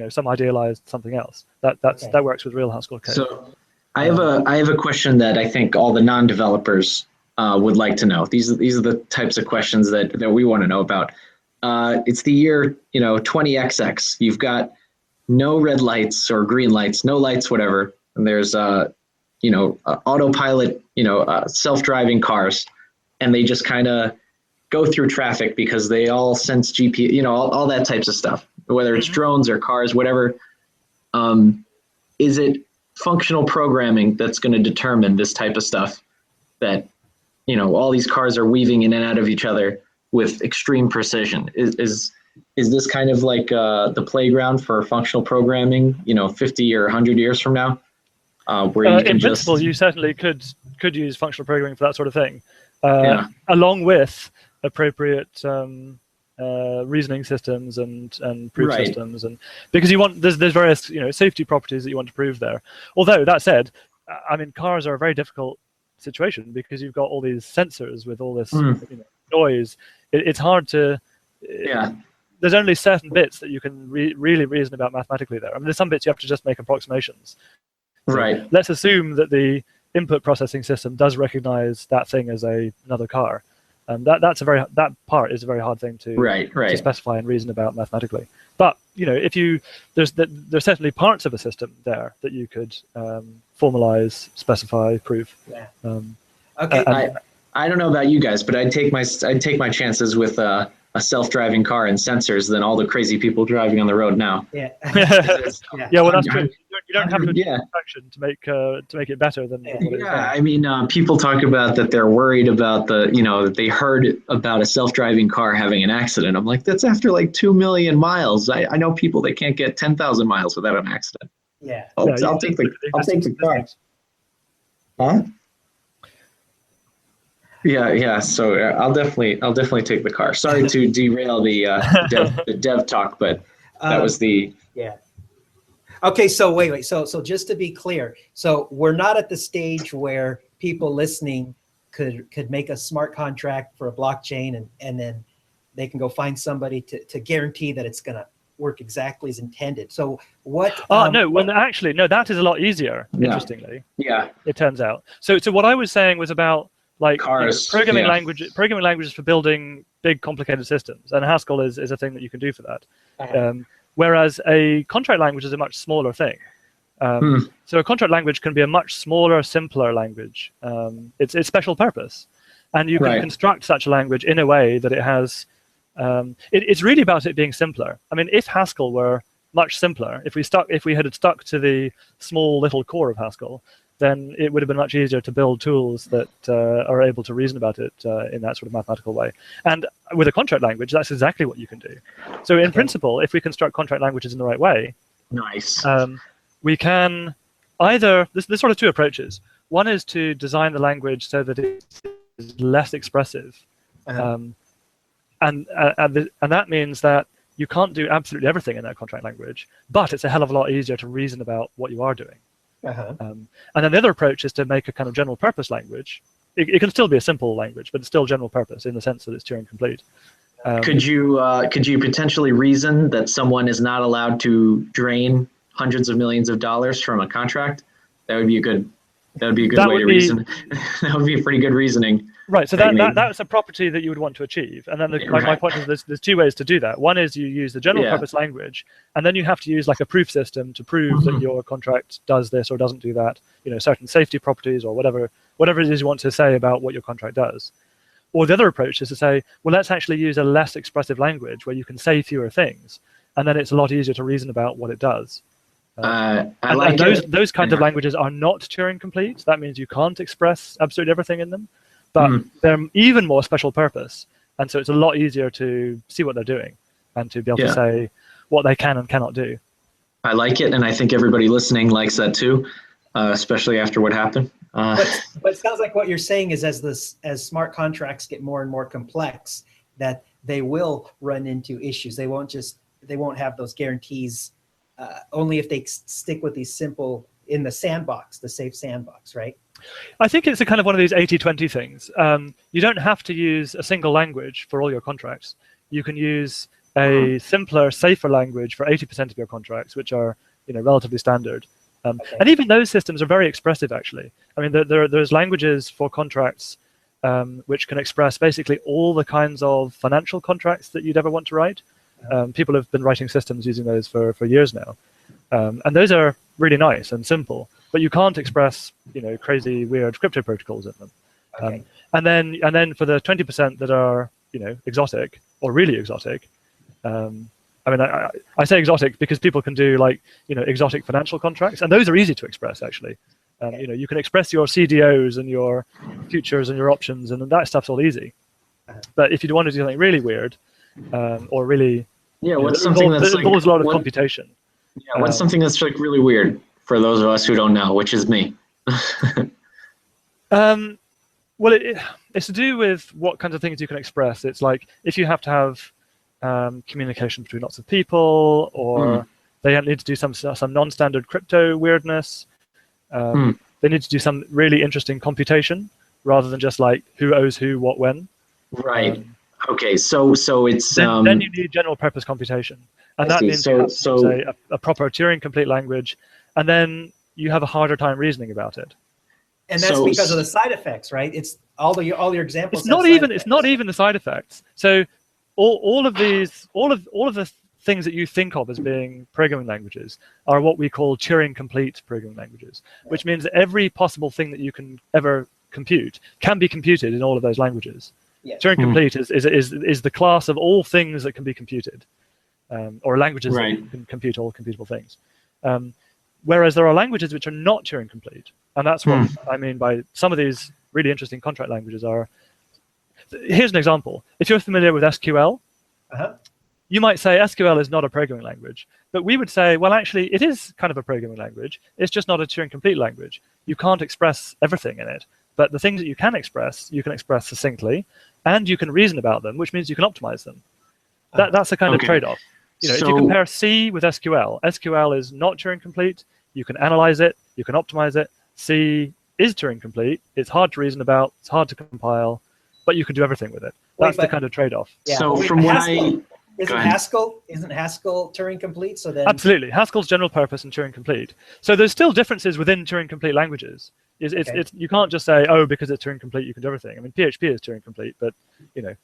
some idealized something else. That works with real Haskell code. So I have a question that I think all the non-developers would like to know. These are the types of questions that we want to know about. It's the year 20XX. You've got no red lights or green lights, no lights, whatever. And there's autopilot, self-driving cars, and they just kind of go through traffic because they all sense GPS, all that types of stuff, whether it's drones or cars, whatever. Is it functional programming that's going to determine this type of stuff, that, all these cars are weaving in and out of each other with extreme precision? Is this kind of like the playground for functional programming, 50 or 100 years from now? Where you can in principle, you certainly could use functional programming for that sort of thing, along with appropriate reasoning systems and proof systems, and because there's various safety properties that you want to prove there. Although that said, I mean, cars are a very difficult situation because you've got all these sensors with all this noise. It's hard to. There's only certain bits that you can really reason about mathematically there. I mean, there's some bits you have to just make approximations. So right. Let's assume that the input processing system does recognize that thing as another car. That part is a very hard thing to specify and reason about mathematically. But there's certainly parts of a system there that you could formalize, specify, prove. Yeah. Okay. I don't know about you guys, but I'd take my chances with a self-driving car and sensors than all the crazy people driving on the road now. Yeah. Well, that's true. You don't have to function to make it better than what it is. I mean, people talk about that they're worried about that they heard about a self-driving car having an accident. I'm like, that's after like 2 million miles. I know people that can't get 10,000 miles without an accident. Yeah. I'll take the car. Huh? Yeah. So I'll definitely take the car. Sorry to derail the dev talk, but that was the. Yeah. Okay. So wait. So just to be clear, so we're not at the stage where people listening could make a smart contract for a blockchain and then they can go find somebody to guarantee that it's going to work exactly as intended. So what? No, that is a lot easier. Yeah. Interestingly. Yeah. It turns out. So what I was saying was about like cars, programming languages for building big complicated systems, and Haskell is a thing that you can do for that. Whereas a contract language is a much smaller thing. So a contract language can be a much smaller, simpler language. It's special purpose, and you can construct such a language in a way that it has. It's really about it being simpler. I mean, if Haskell were much simpler, if we had stuck to the small little core of Haskell, then it would have been much easier to build tools that are able to reason about it in that sort of mathematical way. And with a contract language, that's exactly what you can do. So in principle, if we construct contract languages in the right way, we can either, there's sort of two approaches. One is to design the language so that it is less expressive. And that means that you can't do absolutely everything in that contract language, but it's a hell of a lot easier to reason about what you are doing. And then the other approach is to make a kind of general purpose language. It can still be a simple language, but it's still general purpose in the sense that it's Turing complete. Could you potentially reason that someone is not allowed to drain hundreds of millions of dollars from a contract? That would be a good way to reason. That would be a pretty good reasoning. Right, so that's a property that you would want to achieve. And then my point is there's two ways to do that. One is you use the general purpose language, and then you have to use like a proof system to prove that your contract does this or doesn't do that, certain safety properties or whatever it is you want to say about what your contract does. Or the other approach is to say, well, let's actually use a less expressive language where you can say fewer things, and then it's a lot easier to reason about what it does. Those kinds of languages are not Turing complete. That means you can't express absolutely everything in them, but they're even more special purpose, and so it's a lot easier to see what they're doing and to be able to say what they can and cannot do. I like it, and I think everybody listening likes that too, especially after what happened. But it sounds like what you're saying is as smart contracts get more and more complex, that they will run into issues. They won't have those guarantees only if they stick with these simple in the sandbox, the safe sandbox, right? I think it's a kind of one of these 80-20 things. You don't have to use a single language for all your contracts. You can use a simpler, safer language for 80% of your contracts, which are relatively standard. And even those systems are very expressive, actually. I mean, there's languages for contracts which can express basically all the kinds of financial contracts that you'd ever want to write. People have been writing systems using those for years now. And those are really nice and simple, but you can't express crazy, weird crypto protocols in them. And then for the 20% that are exotic or really exotic. I mean, I say exotic because people can do like, exotic financial contracts, and those are easy to express actually. You can express your CDOs and your futures and your options, and that stuff's all easy. But if you want to do something really weird, or really, what's something that involves a lot of computation. Yeah, what's something that's like really weird for those of us who don't know, which is me? Well, it's to do with what kinds of things you can express. It's like if you have to have communication between lots of people, or they need to do some non-standard crypto weirdness. They need to do some really interesting computation rather than just like who owes who what when. Right. Okay. So it's then you need general purpose computation, and that means you have to say a proper Turing complete language, and then you have a harder time reasoning about it. And that's because of the side effects, right? It's all your examples. It's not even the side effects. So all of the things that you think of as being programming languages are what we call Turing complete programming languages, which means that every possible thing that you can ever compute can be computed in all of those languages. Yes. Turing complete is the class of all things that can be computed, or languages that can compute all computable things. Whereas there are languages which are not Turing complete, and that's what I mean by some of these really interesting contract languages are. Here's an example. If you're familiar with SQL, you might say SQL is not a programming language, but we would say, well, actually, it is kind of a programming language. It's just not a Turing complete language. You can't express everything in it, but the things that you can express succinctly, and you can reason about them, which means you can optimize them. That's a kind of trade-off. If you compare C with SQL, SQL is not Turing complete. You can analyze it, you can optimize it. C is Turing complete. It's hard to reason about, it's hard to compile, but you can do everything with it. That's the kind of trade-off. Yeah. So from what isn't Haskell Turing complete? So then absolutely, Haskell's general purpose and Turing complete. So there's still differences within Turing complete languages. It's you can't just say, oh, because it's Turing complete you can do everything. I mean, PHP is Turing complete, but you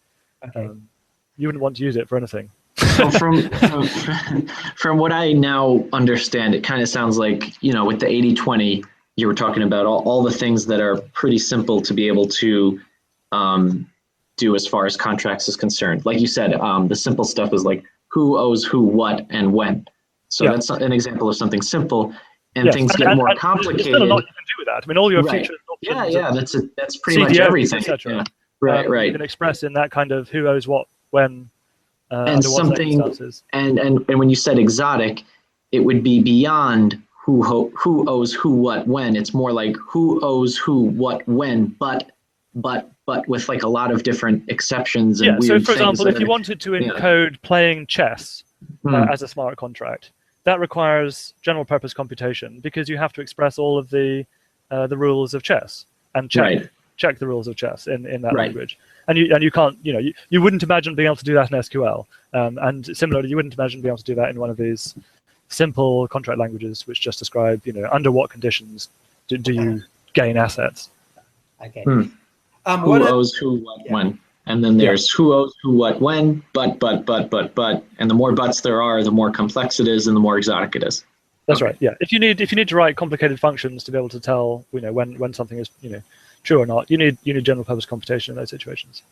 wouldn't want to use it for anything. So from what I now understand, it kind of sounds like, with the 80-20, you were talking about all the things that are pretty simple to be able to do as far as contracts is concerned. Like you said, the simple stuff is like who owes who what and when. So that's an example of something simple, and things get more complicated. There's still a lot you can do with that. I mean, all your features, options, that's pretty much everything. Yeah. Right. You can express in that kind of who owes what when. And something, and when you said exotic, it would be beyond who owes who what when. It's more like who owes who what when, but with like a lot of different exceptions and weird so for things. Example, if you wanted to encode playing chess as a smart contract, that requires general purpose computation because you have to express all of the rules of chess and check the rules of chess in that language. And you can't, you wouldn't imagine being able to do that in SQL. And similarly, you wouldn't imagine being able to do that in one of these simple contract languages, which just describe, under what conditions do you gain assets. Okay. Who owes who what when, and then there's who owes who what when, but, and the more buts there are, the more complex it is, and the more exotic it is. That's right. Yeah. If you need to write complicated functions to be able to tell, when something is, true or not, you need general purpose computation in those situations.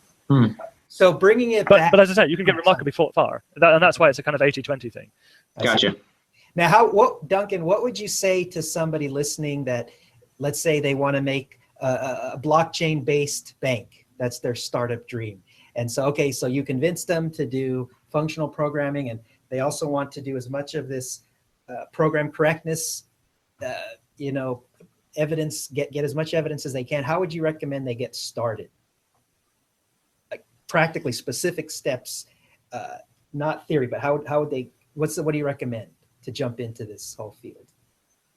So bringing it back, but as I say, you can get remarkably far, and that's why it's a kind of 80-20 thing. Gotcha. Now, Duncan, what would you say to somebody listening that, let's say they want to make a blockchain-based bank? That's their startup dream. And so, so you convince them to do functional programming, and they also want to do as much of this program correctness, evidence, get as much evidence as they can. How would you recommend they get started? Like practically specific steps, not theory, but how would they, what do you recommend to jump into this whole field?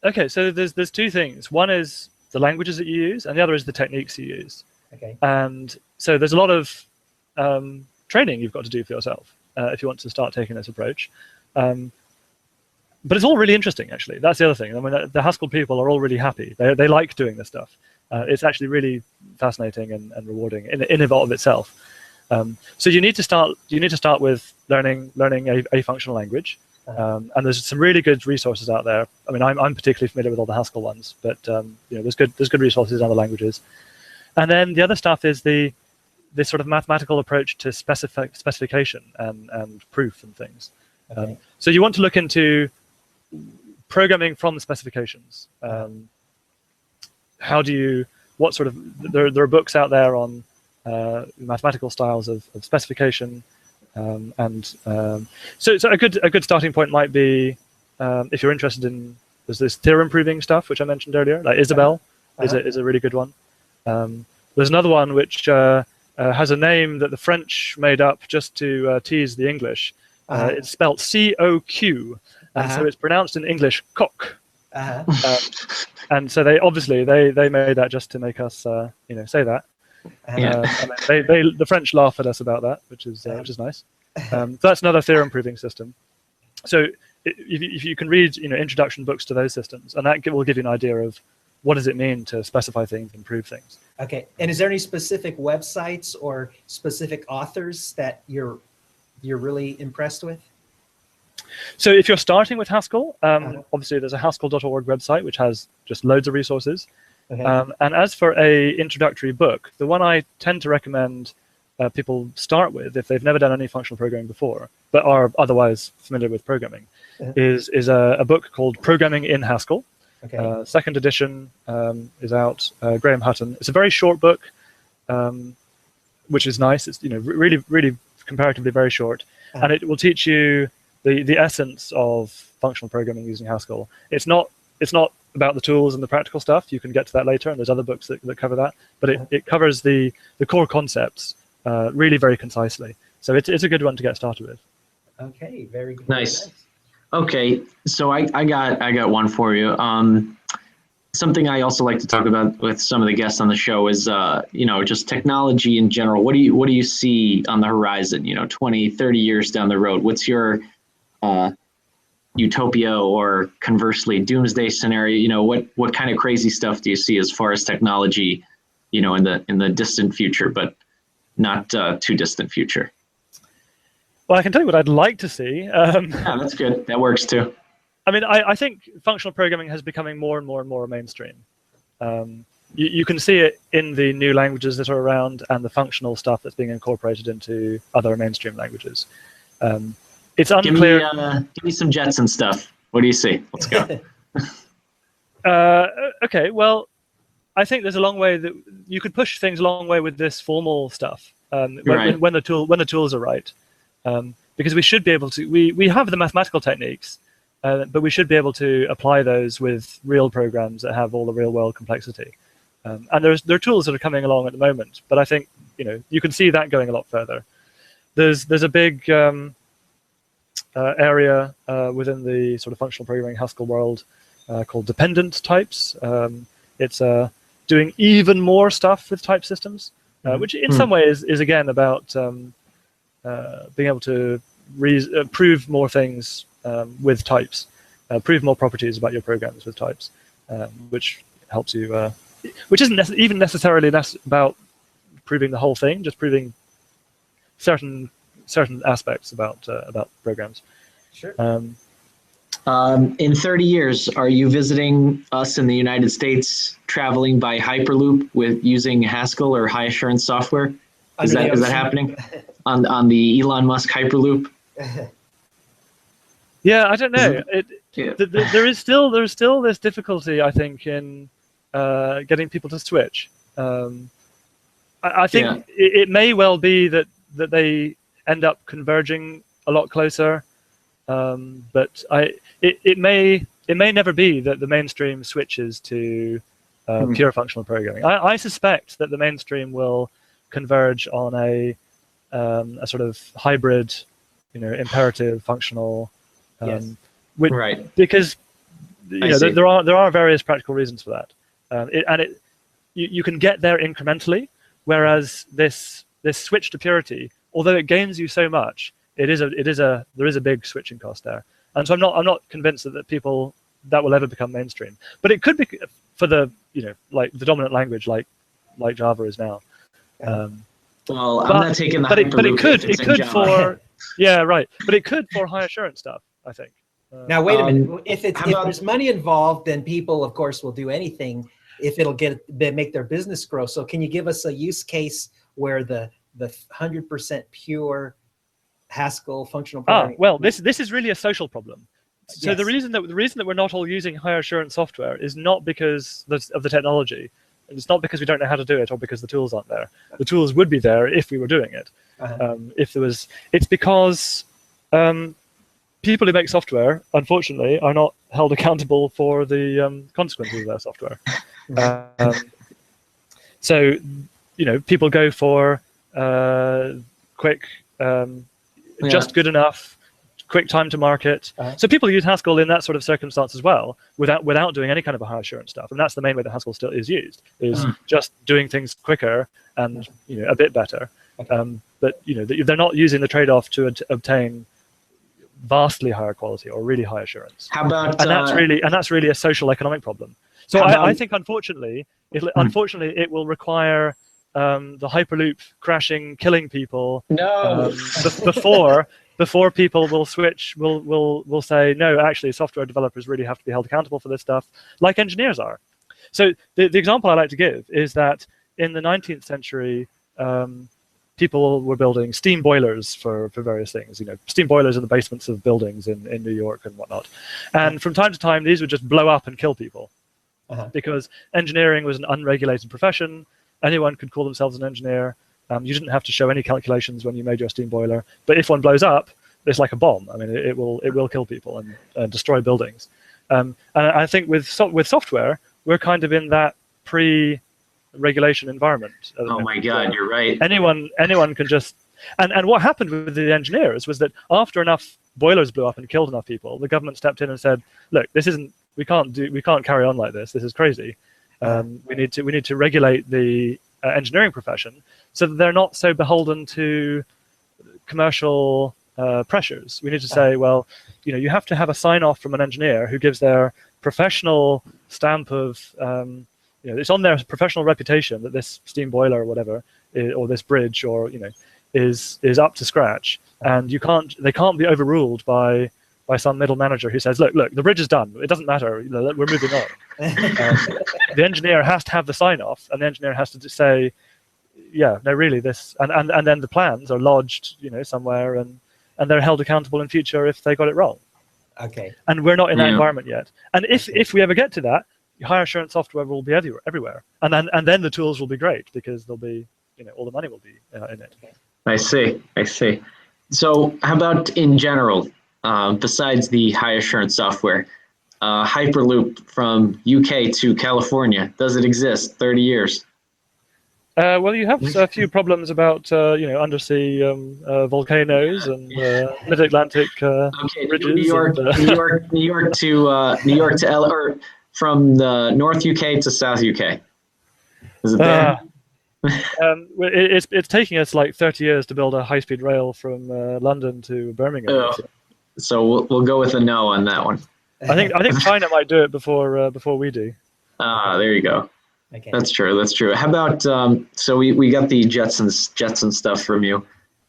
Okay, so there's two things. One is the languages that you use, and the other is the techniques you use. Okay. And so there's a lot of training you've got to do for yourself if you want to start taking this approach. But it's all really interesting, actually. That's the other thing. I mean, the Haskell people are all really happy. They like doing this stuff. It's actually really fascinating and rewarding in and of itself. So you need to start with learning a functional language. And there's some really good resources out there. I mean, I'm particularly familiar with all the Haskell ones, but there's good resources in other languages. And then the other stuff is the this sort of mathematical approach to specification and proof and things. Okay. So you want to look into programming from the specifications. What sort of, there are books out there on mathematical styles of specification, so a good starting point might be, if you're interested in, there's this theorem proving stuff which I mentioned earlier, like Isabelle is a really good one. There's another one which has a name that the French made up just to tease the English. It's spelled C-O-Q, and so it's pronounced in English coq. And so they made that just to make us say that. The French laugh at us about that, which is nice. So that's another theorem proving system. So if you can read introduction books to those systems, and that will give you an idea of what does it mean to specify things and prove things. Okay, and is there any specific websites or specific authors that you're really impressed with? So if you're starting with Haskell, obviously there's a haskell.org website which has just loads of resources. And as for a introductory book, the one I tend to recommend people start with, if they've never done any functional programming before, but are otherwise familiar with programming, is a book called Programming in Haskell. Second edition is out, Graham Hutton. It's a very short book, which is nice. It's really comparatively very short, and it will teach you the essence of functional programming using Haskell. It's not about the tools and the practical stuff. You can get to that later, and there's other books that cover that. But it covers the core concepts really very concisely. So it's a good one to get started with. Okay, very good. Nice. Okay, so I got one for you. Something I also like to talk about with some of the guests on the show is just technology in general. What do you see on the horizon? 20, 30 years down the road. What's your utopia, or conversely doomsday scenario? What kind of crazy stuff do you see as far as technology, in the distant future, but not too distant future? Well, I can tell you what I'd like to see. Yeah, that's good. That works too. I mean, I think functional programming is becoming more and more and more mainstream. You can see it in the new languages that are around and the functional stuff that's being incorporated into other mainstream languages. It's unclear. Give me some Jetson stuff. What do you see? Let's go. Okay, well, I think there's a long way that you could push things a long way with this formal stuff when the tools are right. Because we should be able to, we have the mathematical techniques, but we should be able to apply those with real programs that have all the real world complexity. And there are tools that are coming along at the moment, but I think you can see that going a lot further. There's a big area within the sort of functional programming Haskell world called dependent types. It's doing even more stuff with type systems, which in some ways is again about being able to prove more things with types, prove more properties about your programs with types, which helps you, which isn't even necessarily about proving the whole thing, just proving certain aspects about programs. Sure. In 30 years, are you visiting us in the United States, traveling by Hyperloop with using Haskell or high assurance software? Is that happening on the Elon Musk Hyperloop? Yeah, I don't know. There is still this difficulty, I think, in getting people to switch. I think it may well be that they end up converging a lot closer, but it may never be that the mainstream switches to pure functional programming. I suspect that the mainstream will converge on a sort of hybrid, imperative functional, because there are various practical reasons for that, you can get there incrementally, whereas this switch to purity, although it gains you so much, there is a big switching cost there, and so I'm not convinced that people that will ever become mainstream, but it could be for the like the dominant language like Java is now. Well, I'm not taking the but it could for but it could for high assurance stuff, I think. Now wait a minute. If there's money involved, then people, of course, will do anything if it'll make their business grow. So can you give us a use case where the the 100% pure Haskell functional programming? Well, this is really a social problem. So Yes. the reason that we're not all using high assurance software is not because of the technology. It's not because we don't know how to do it or because the tools aren't there. The tools would be there if we were doing it. If there was, it's because people who make software, unfortunately, are not held accountable for the consequences of their software. So, people go for quick, just good enough, quick time to market. So people use Haskell in that sort of circumstance as well, without doing any kind of a high assurance stuff. And that's the main way that Haskell still is used, is just doing things quicker and a bit better. But they're not using the trade-off to obtain vastly higher quality or really high assurance. How about and that's really a social economic problem. So I think unfortunately it will require the Hyperloop crashing, killing people before people will switch, will say, no, actually software developers really have to be held accountable for this stuff, like engineers are. So the example I like to give is that in the 19th century, people were building steam boilers for various things, steam boilers in the basements of buildings in New York and whatnot. And from time to time, these would just blow up and kill people because engineering was an unregulated profession. Anyone could call themselves an engineer. You didn't have to show any calculations when you made your steam boiler. But if one blows up, it's like a bomb. I mean, it will kill people and destroy buildings. And I think with software, we're kind of in that pre-regulation environment. Oh my God, you're right. Anyone can just. And what happened with the engineers was that after enough boilers blew up and killed enough people, the government stepped in and said, "Look, this isn't. We can't carry on like this. This is crazy. We need to regulate the engineering profession so that they're not so beholden to commercial pressures. We need to say, well, you have to have a sign-off from an engineer who gives their professional stamp of, it's on their professional reputation that this steam boiler or whatever, or this bridge, or is up to scratch, and they can't be overruled by some middle manager who says, look, the bridge is done. It doesn't matter. We're moving on. The engineer has to have the sign-off, and the engineer has to say, yeah, no, really, this, and then the plans are lodged, somewhere, and they're held accountable in future if they got it wrong. Okay. And we're not in that environment yet. And if we ever get to that, high assurance software will be everywhere, and then the tools will be great because there'll be, all the money will be in it. I see. So how about in general? Besides the high assurance software, Hyperloop from UK to California, does it exist? 30 years. Well, you have a few problems about undersea volcanoes and mid-Atlantic bridges. New York to L, or from the North UK to South UK. Is it there? It's taking us like 30 years to build a high-speed rail from London to Birmingham. Oh. So we'll go with a no on that one. I think China might do it before we do. There you go. Okay. That's true. How about so we got the Jetsons stuff from you.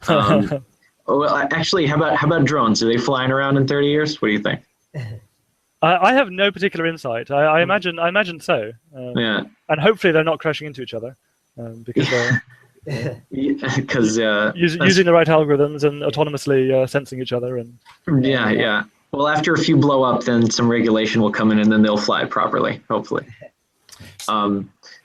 Well, actually, how about drones? Are they flying around in 30 years? What do you think? I have no particular insight. I imagine so. Yeah. And hopefully they're not crashing into each other because they're using the right algorithms and autonomously sensing each other. And yeah. Well, after a few blow up, then some regulation will come in, and then they'll fly properly, hopefully. So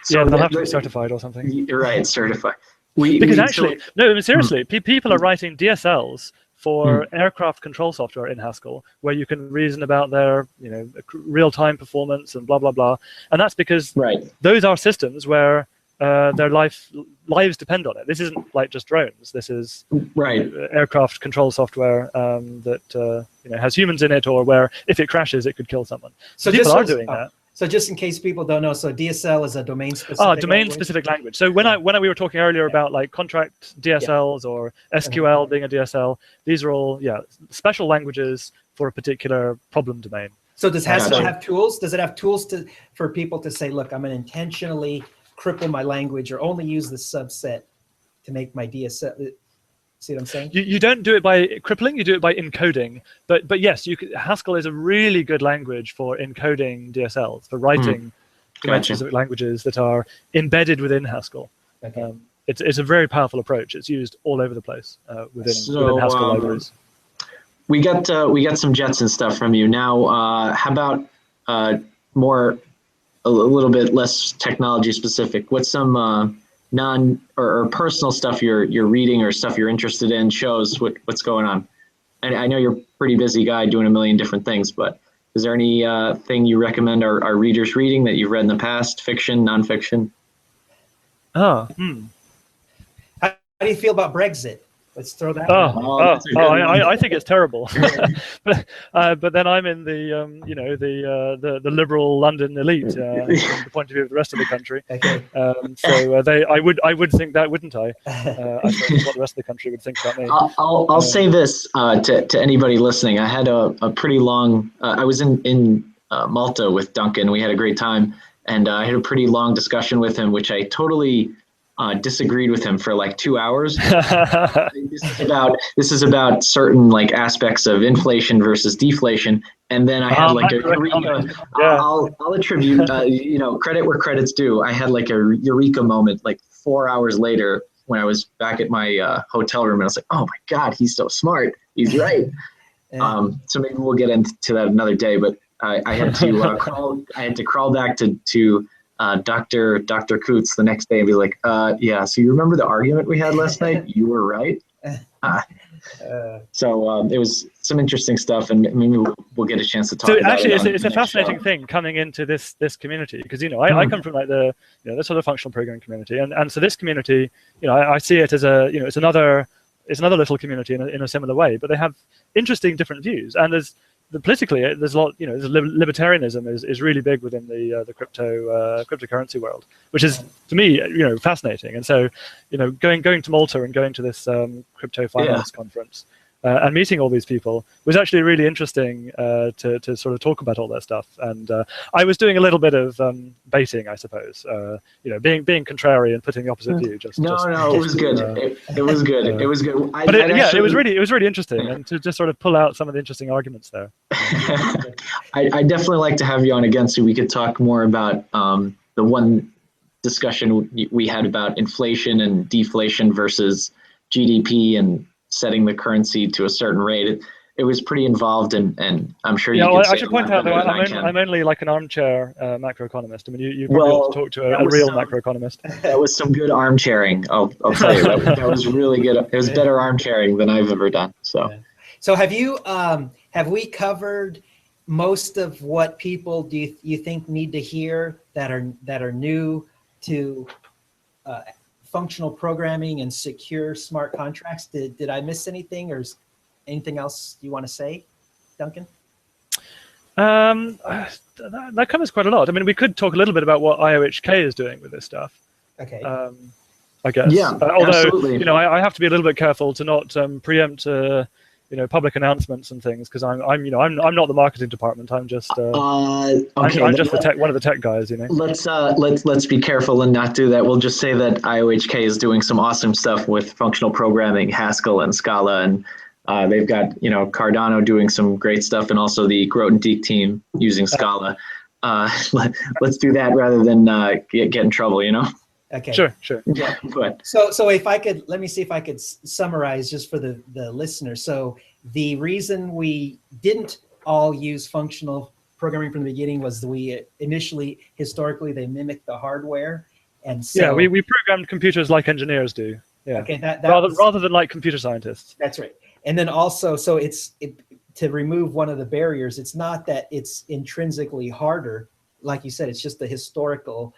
they'll have to be certified or something. You're right, certified. Seriously, people are writing DSLs for aircraft control software in Haskell, where you can reason about their, real-time performance and blah blah blah, and that's because those are systems where their lives depend on it. This isn't like just drones. This is aircraft control software that has humans in it, or where if it crashes, it could kill someone. So people are doing that. So just in case people don't know, so DSL is a domain-specific domain-specific language. So when we were talking earlier about like contract DSLs or SQL being a DSL, these are all special languages for a particular problem domain. So does Haskell have tools? Does it have tools for people to say, look, I'm going to intentionally cripple my language or only use the subset to make my DSL? See what I'm saying? You don't do it by crippling, you do it by encoding. But yes, Haskell is a really good language for encoding DSLs, for writing domain-specific languages that are embedded within Haskell. Okay. it's a very powerful approach. It's used all over the place within Haskell libraries. We got some Jetson stuff from you. Now, how about a little bit less technology specific? What's some non or personal stuff you're reading or stuff you're interested in? Shows what's going on. And I know you're a pretty busy guy doing a million different things, but is there any thing you recommend our readers reading that you've read in the past? Fiction, nonfiction? How do you feel about Brexit? Let's throw that. I think it's terrible. but then I'm in the the liberal London elite from the point of view of the rest of the country. Okay. I would think that, wouldn't I? I suppose what the rest of the country would think about me. I'll say this to anybody listening. I had a pretty long. I was in Malta with Duncan. We had a great time, and I had a pretty long discussion with him, which I totally disagreed with him for like 2 hours. This is about certain like aspects of inflation versus deflation, and then I had like a eureka. I'll attribute credit where credit's due. I had like a eureka moment like 4 hours later when I was back at my hotel room, and I was like, oh my God, he's so smart. He's right. So maybe we'll get into that another day. But I had to crawl. I had to crawl back to Dr. Coutts the next day and be like, yeah, so you remember the argument we had last night? You were right. So it was some interesting stuff, and maybe we'll get a chance to talk about actually, it. It's a fascinating thing coming into this community, because I come from like the sort of functional programming community, and so this community, I see it as it's another little community in a similar way, but they have interesting different views, and politically, there's a lot. Libertarianism is really big within the cryptocurrency world, which is to me, fascinating. And so, going to Malta and going to this crypto finance conference and meeting all these people was actually really interesting to sort of talk about all that stuff. And I was doing a little bit of baiting, I suppose. Being contrary and putting the opposite view. It was good. It was good. It was good. It was really interesting, and to just sort of pull out some of the interesting arguments there. I definitely like to have you on again so we could talk more about the one discussion we had about inflation and deflation versus GDP and setting the currency to a certain rate. It was pretty involved, and I'm sure you can say I should point out that I'm only like an armchair macroeconomist. I mean, you probably ought to talk to a real macroeconomist. That was some good armchairing. I'll tell you, that was really good. It was better armchairing than I've ever done. So have we covered most of what people do you think need to hear that are new to functional programming and secure smart contracts? Did I miss anything, or is anything else you want to say, Duncan? That covers quite a lot. I mean, we could talk a little bit about what IOHK is doing with this stuff. Okay. I guess. Yeah. Although absolutely. I have to be a little bit careful to not preempt public announcements and things, because I'm not the marketing department. I'm just I'm just one of the tech guys. Let's be careful and not do that. We'll just say that IOHK is doing some awesome stuff with functional programming, Haskell and Scala, and they've got Cardano doing some great stuff, and also the Grothendieck team using Scala. Let's do that rather than get in trouble. Okay. Sure. Yeah. So if I could, let me see if I could summarize just for the listener. So the reason we didn't all use functional programming from the beginning was we initially, historically, they mimicked the hardware. And so we programmed computers like engineers do. Yeah. Okay. Rather than like computer scientists. That's right. And then also, so to remove one of the barriers, it's not that it's intrinsically harder. Like you said, it's just the historical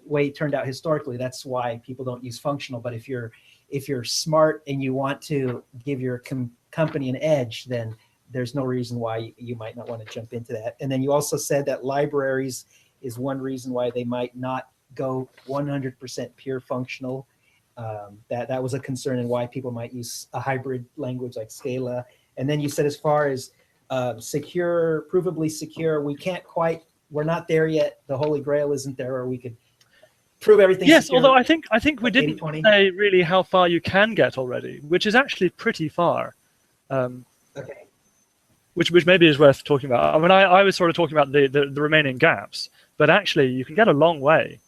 way it turned out historically. That's why people don't use functional. But if you're smart and you want to give your company an edge, then there's no reason why you might not want to jump into that. And then you also said that libraries is one reason why they might not go 100% pure functional. That was a concern, and why people might use a hybrid language like Scala. And then you said, as far as secure, provably secure, we're not there yet. The Holy Grail isn't there, or we could prove everything. Yes, secure. although I think we didn't say really how far you can get already, which is actually pretty far. Okay. Which maybe is worth talking about. I mean, I was sort of talking about the remaining gaps, but actually you can get a long way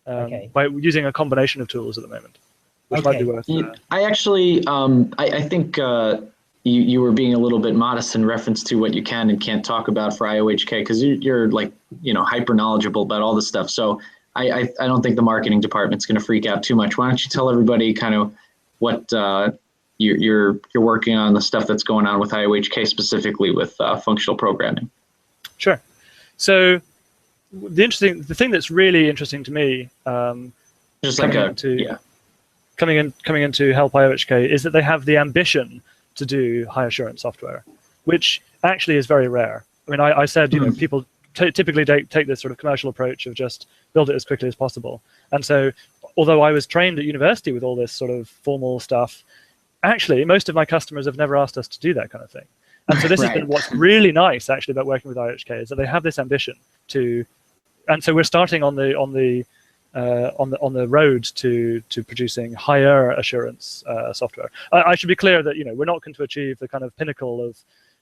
by using a combination of tools at the moment. which might be worth. I actually, I think you were being a little bit modest in reference to what you can and can't talk about for IOHK, because you're like, hyper knowledgeable about all this stuff. So I don't think the marketing department's going to freak out too much. Why don't you tell everybody kind of what you're working on, the stuff that's going on with IOHK, specifically with functional programming? Sure. So the thing that's really interesting to me, just like coming into Help IOHK, is that they have the ambition to do high assurance software, which actually is very rare. I mean, I said, people typically take this sort of commercial approach of just build it as quickly as possible. And so, although I was trained at university with all this sort of formal stuff, actually, most of my customers have never asked us to do that kind of thing. And so this has been what's really nice, actually, about working with IOHK, is that they have this ambition to, and so we're starting on the road to producing higher assurance software. I should be clear that we're not going to achieve the kind of pinnacle of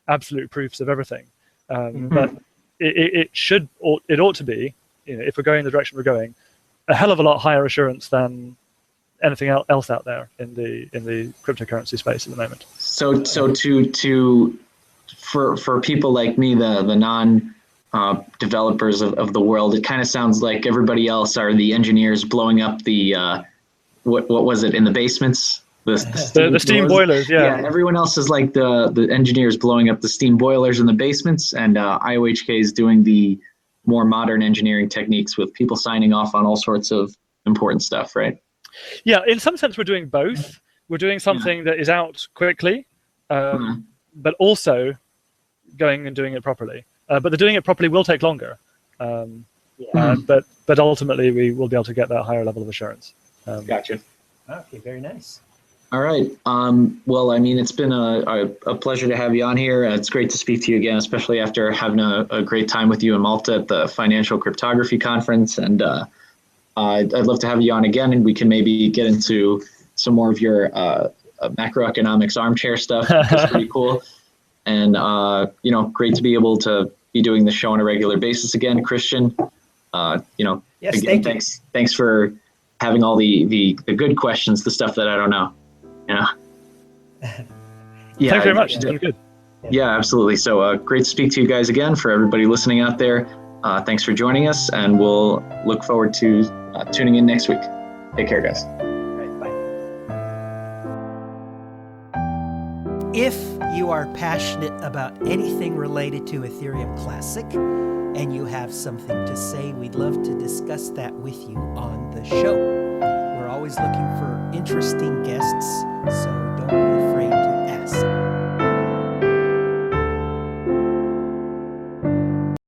absolute proofs of everything, but it ought to be, if we're going the direction we're going, a hell of a lot higher assurance than anything else out there in the cryptocurrency space at the moment. So for people like me, the non developers of the world, it kind of sounds like everybody else are the engineers blowing up the what was it in the basements, the steam boilers. Yeah, everyone else is like the engineers blowing up the steam boilers in the basements, and IOHK is doing the more modern engineering techniques with people signing off on all sorts of important stuff, right? Yeah, in some sense we're doing both. We're doing something that is out quickly, but also going and doing it properly. But the doing it properly will take longer. But ultimately we will be able to get that higher level of assurance. Gotcha. Okay, very nice. All right. Well, I mean, it's been a pleasure to have you on here. It's great to speak to you again, especially after having a great time with you in Malta at the Financial Cryptography Conference. And I'd love to have you on again, and we can maybe get into some more of your macroeconomics armchair stuff. That's pretty cool. And, great to be able to be doing the show on a regular basis again. Christian, yes, again, thanks for having all the good questions, the stuff that I don't know. Yeah. Thanks very much. It's been good. Yeah, absolutely. So great to speak to you guys again. For everybody listening out there, thanks for joining us, and we'll look forward to tuning in next week. Take care, guys. All right, bye. If you are passionate about anything related to Ethereum Classic and you have something to say, we'd love to discuss that with you on the show. We're always looking for interesting guests, so don't be